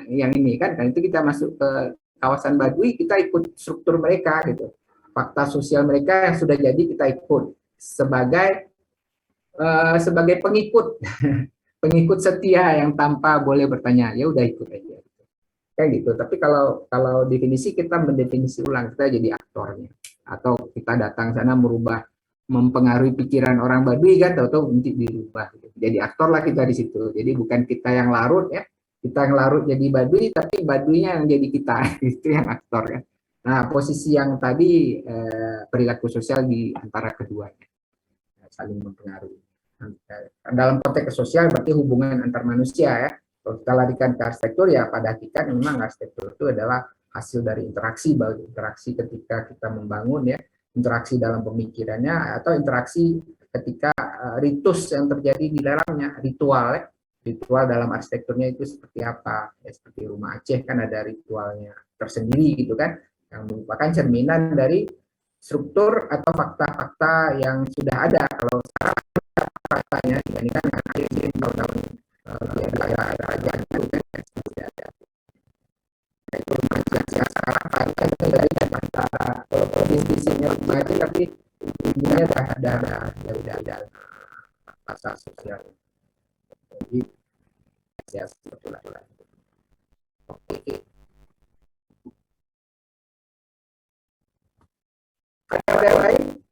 ini kan itu kita masuk ke kawasan Baduy, kita ikut struktur mereka gitu. Fakta sosial mereka yang sudah jadi kita ikut sebagai pengikut pengikut setia yang tanpa boleh bertanya, ya udah ikut aja kayak gitu. Tapi kalau definisi, kita mendefinisi ulang, kita jadi aktornya, atau kita datang sana merubah, mempengaruhi pikiran orang Baduy kan, tahu-tahu nanti dirubah gitu. Jadi aktor lah kita di situ. Jadi bukan kita yang larut ya, kita yang larut jadi Baduy, tapi Baduynya yang jadi kita. Itu yang aktor kan. Nah posisi yang tadi perilaku sosial di antara keduanya, saling mempengaruhi. Dalam konteks sosial berarti hubungan antar manusia ya. Kalau kita larikan ke arsitektur, ya pada hakikatnya memang arsitektur itu adalah hasil dari interaksi ketika kita membangun ya, interaksi dalam pemikirannya, atau interaksi ketika ritus yang terjadi di dalamnya, ritual ya. Ritual dalam arsitekturnya itu seperti apa ya, seperti rumah Aceh kan ada ritualnya tersendiri gitu kan, yang merupakan cerminan dari struktur atau fakta-fakta yang sudah ada. Kalau sekarang faktanya dibandingkan dengan tahun-tahun era kerajaan itu kan tidak ada. Itu rumah yang sekarang faktanya dari antara bisnisnya rumah itu, tapi ini ada pasar sosial. Jadi ya seperti itu. Oke. Ada yang lain?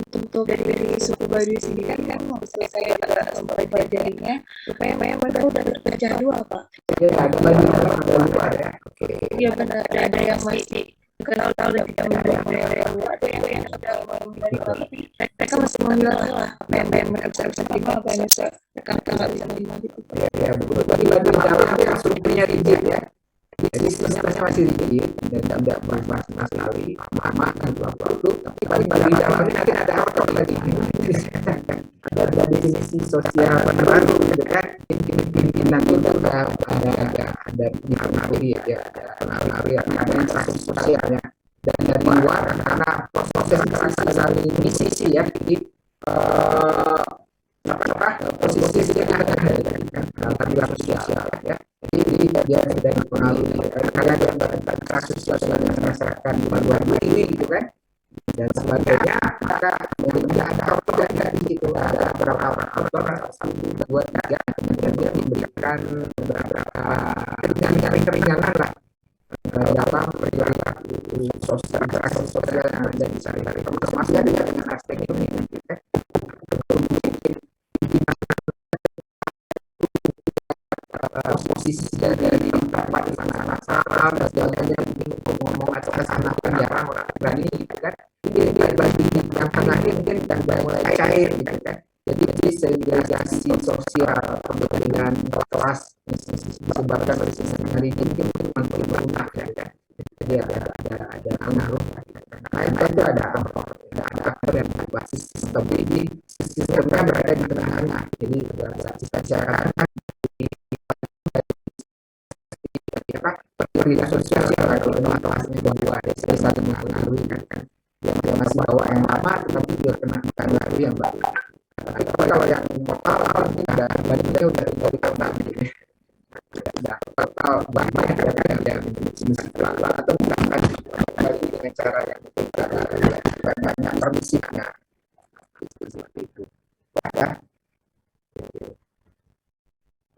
Untuk dari suku Baduy sendiri kan maksud saya mempelajarinya supaya mereka udah terpecah dua, Pak. Ya, ada Baduy dalam, ada luar ya. Oke. Iya benar, ada yang masih dikenal lebih dahulu, ada yang sudah mulai tapi mereka masih memilah apa yang mereka bisa terima, apa yang mereka nggak bisa terima gitu. Ya, betul. Baduy dalam yang strukturnya rigid ya. Jadi sistemnya masih rigid dan tidak berubah sama sekali, lama dan 20, tapi paling di dalamnya nanti ada aktor lagi. Ada definisi sosial baru gitu kan, pimpinan itu ada pengaruhi ya, ada interaksi sosialnya, dan dari luar karena proses interaksi saling mengisi ya, jadi posisi yang ada kan dalam sosial ya. Jadi dia sudah dipengaruhi karena dia berinteraksi sosial dengan masyarakat di luar negeri gitu kan, dan sebagainya, maka dia ada autor dari situ, ada beberapa autor buat dia, kemudian dia diberikan beberapa keringanan lah dalam perilaku sosial, interaksi sosial yang ada di sana, termasuk dengan aspek ini gitu kan. Posisi dari tempat di sana salah dan sebagainya, mungkin ngomong ke sana kan jarang orang berani gitu kan. Jadi bagi yang tengahnya mungkin sudah mulai cair gitu kan. Jadi segregasi sosial perbedaan kelas disebabkan oleh sistem hari ini mungkin makin berubah ya kan. Jadi ada pengaruh. Nah itu ada aktor yang berbasis sistem ini, sistemnya berada di tengah-tengah. Jadi masyarakat perilaku sosial atau kelasnya berdua ada saling mempengaruhi kan, yang masih bawa yang lama tetapi juga kena pengaruh yang baru. Tapi kalau yang total ada bandingnya udah dari tahun ini, sudah total banyak yang atau bukan lagi dengan cara yang banyak permisifnya seperti itu.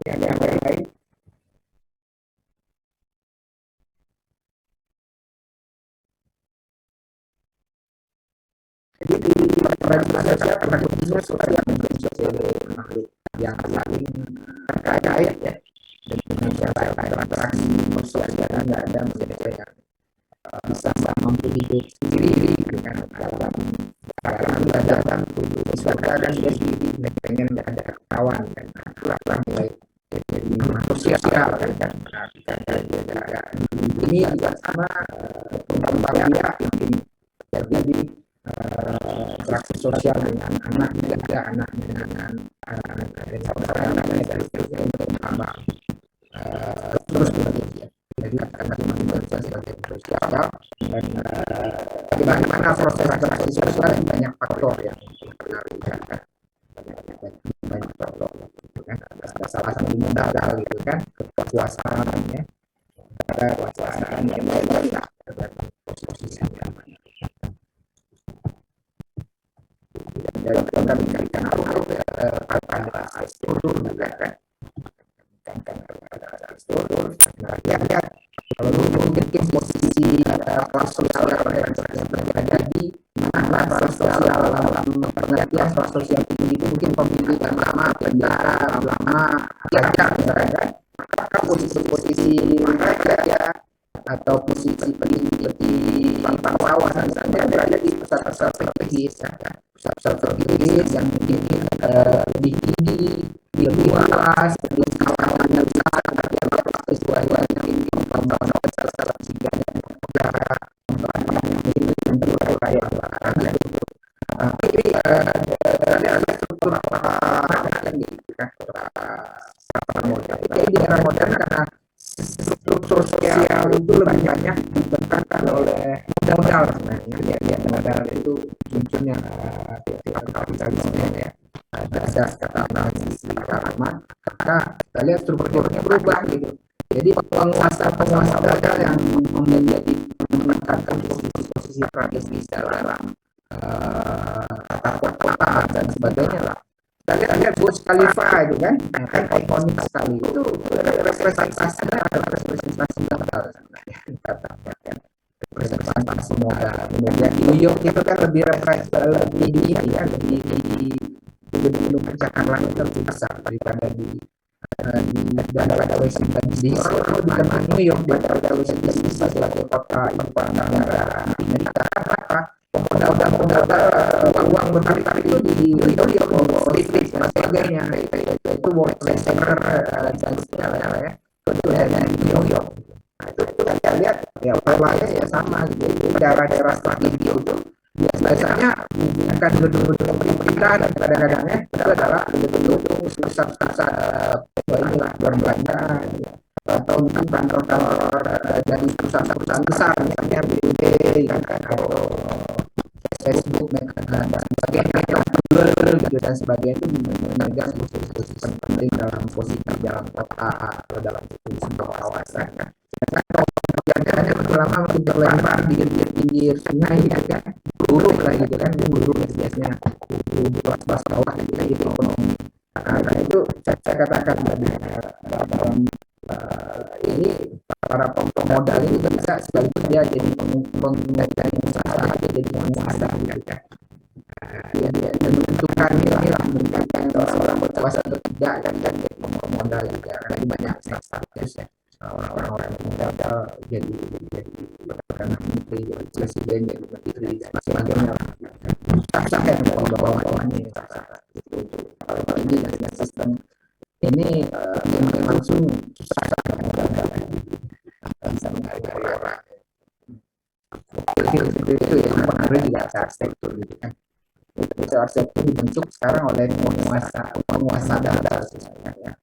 Ya, yang lain Tradisi sosial sebagai makhluk yang saling terkait ya dengan interaksi sosial, dan nggak ada manusia yang bisa mampu hidup sendiri dengan dalam keadaan surga, dan dia sendiri pengen ada kawan dan itulah nilai jadi makhluk sosial kan. Ini juga sama pengembang dia jadi interaksi sosial dengan anak juga, anak dengan saudaranya dari untuk berkembang terus begitu. Jadi kata-kata manusia sebagai sosial, dan bagaimana proses interaksi sosial banyak faktor yang mempengaruhi kan, banyak faktor gitu kan. Ada salah satu modal gitu kan, kekuasaan ya, ada kekuasaan yang lain posisi yang mana. Dalam program ikan ada struktur juga kan, ada struktur. Nah, lihat kalau mungkin posisi kelas sosial yang terjadi di mana kelas sosial dalam pengertian kelas sosial tinggi itu mungkin pemimpin lama, penjara lama, pelajar misalkan, maka posisi mereka atau posisi pendidik di bangsawan misalnya berada di pusat-pusat strategis, pusat-pusat strategis yang mungkin lebih tinggi, lebih luas, lebih skalanya besar, tapi ada peristiwa yang tinggi, pembangunan besar sehingga negara yang berkaya tapi ada struktur kan gitu kan, modern. Jadi di era modern karena struktur sosial itu lebih banyak dibentangkan oleh modal sebenarnya. Ya, modal itu munculnya kapitalisme ya. Ada kata lama, maka kita lihat strukturnya berubah gitu. Jadi penguasa modal yang menjadi menempatkan posisi strategis dalam kota dan sebagainya lah. Kita lihat Burj Khalifa itu kan ikonik sekali, itu representasinya adalah representasi modal sebenarnya, representasi modal. Kemudian New York itu kan lebih gedung pencakar langit lebih besar daripada di Washington DC. Orang lebih kenal New York daripada Washington DC sebagai kota ibu kota negara Amerika. Apa modal uang berkali-kali itu di New York, listrik dan sebagainya, itu World Trade Center dan segala ya, itu dari New York. Nah, itu kita lihat ya lainnya ya sama gitu. Daerah-daerah strategi itu biasanya bukan gedung-gedung pemerintahan, kadang-kadang itu adalah gedung-gedung pusat-pusat inilah berbelanja atau mungkin kantor-kantor dari perusahaan besar misalnya BUMD atau Facebook dan sebagainya, Google gitu dan sebagainya, itu memegang posisi penting dalam posisi dalam kota atau dalam sebuah kawasan kan. Sedangkan kalau lama makin terlempar di pinggir sungai gitu kan, buruk lah gitu kan, buruk biasanya luas bawah gitu ekonomi. Nah itu saya katakan tadi dalam ini para pemodal ini bisa sekaligus dia jadi pengusaha, dia jadi penguasa kan. Dia menentukan nilai menentukan seorang berkuasa atau tidak kan, dan jadi pemodal juga karena banyak status ya, orang-orang modal jadi perdana menteri, jadi presiden, jadi menteri dan sebagainya lah. Sah yang bawah-bawahnya itu kalau ini dengan sistem ini langsung susah bisa menghargai orang. Itu ya mempengaruhi juga arsitektur gitu kan. Itu arsitektur dibentuk sekarang oleh penguasa dasar sebenarnya.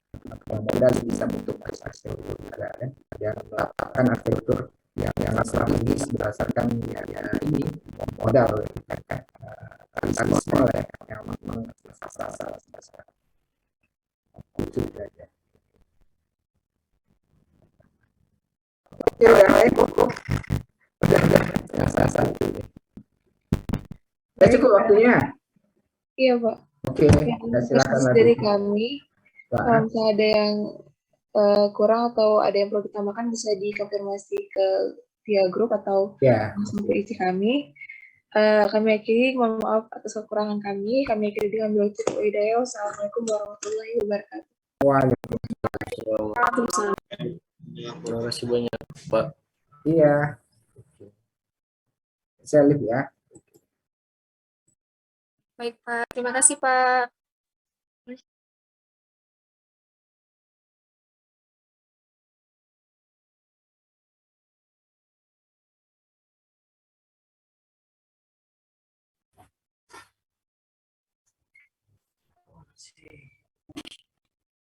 Modal bisa bentuk arsitektur juga kan. Dia melakukan arsitektur yang strategis berdasarkan ya ini modal kan. Kapitalisme yang memang asal-asal itu saja. Oke, udah asal itu. Sudah cukup waktunya. Iya, Pak. Oke, silakan lagi. Dari kami, kalau misalnya ada yang kurang atau ada yang perlu ditambahkan bisa dikonfirmasi ke via grup atau langsung ke isi kami. Kami akhiri, mohon maaf atas kekurangan kami. Kami akhiri dengan doa tutup hidayah. Wassalamualaikum warahmatullahi wabarakatuh. Waalaikumsalam. Terima kasih banyak, Pak. Iya. Saya lihat ya. Baik, Pak. Terima kasih, Pak. Sí.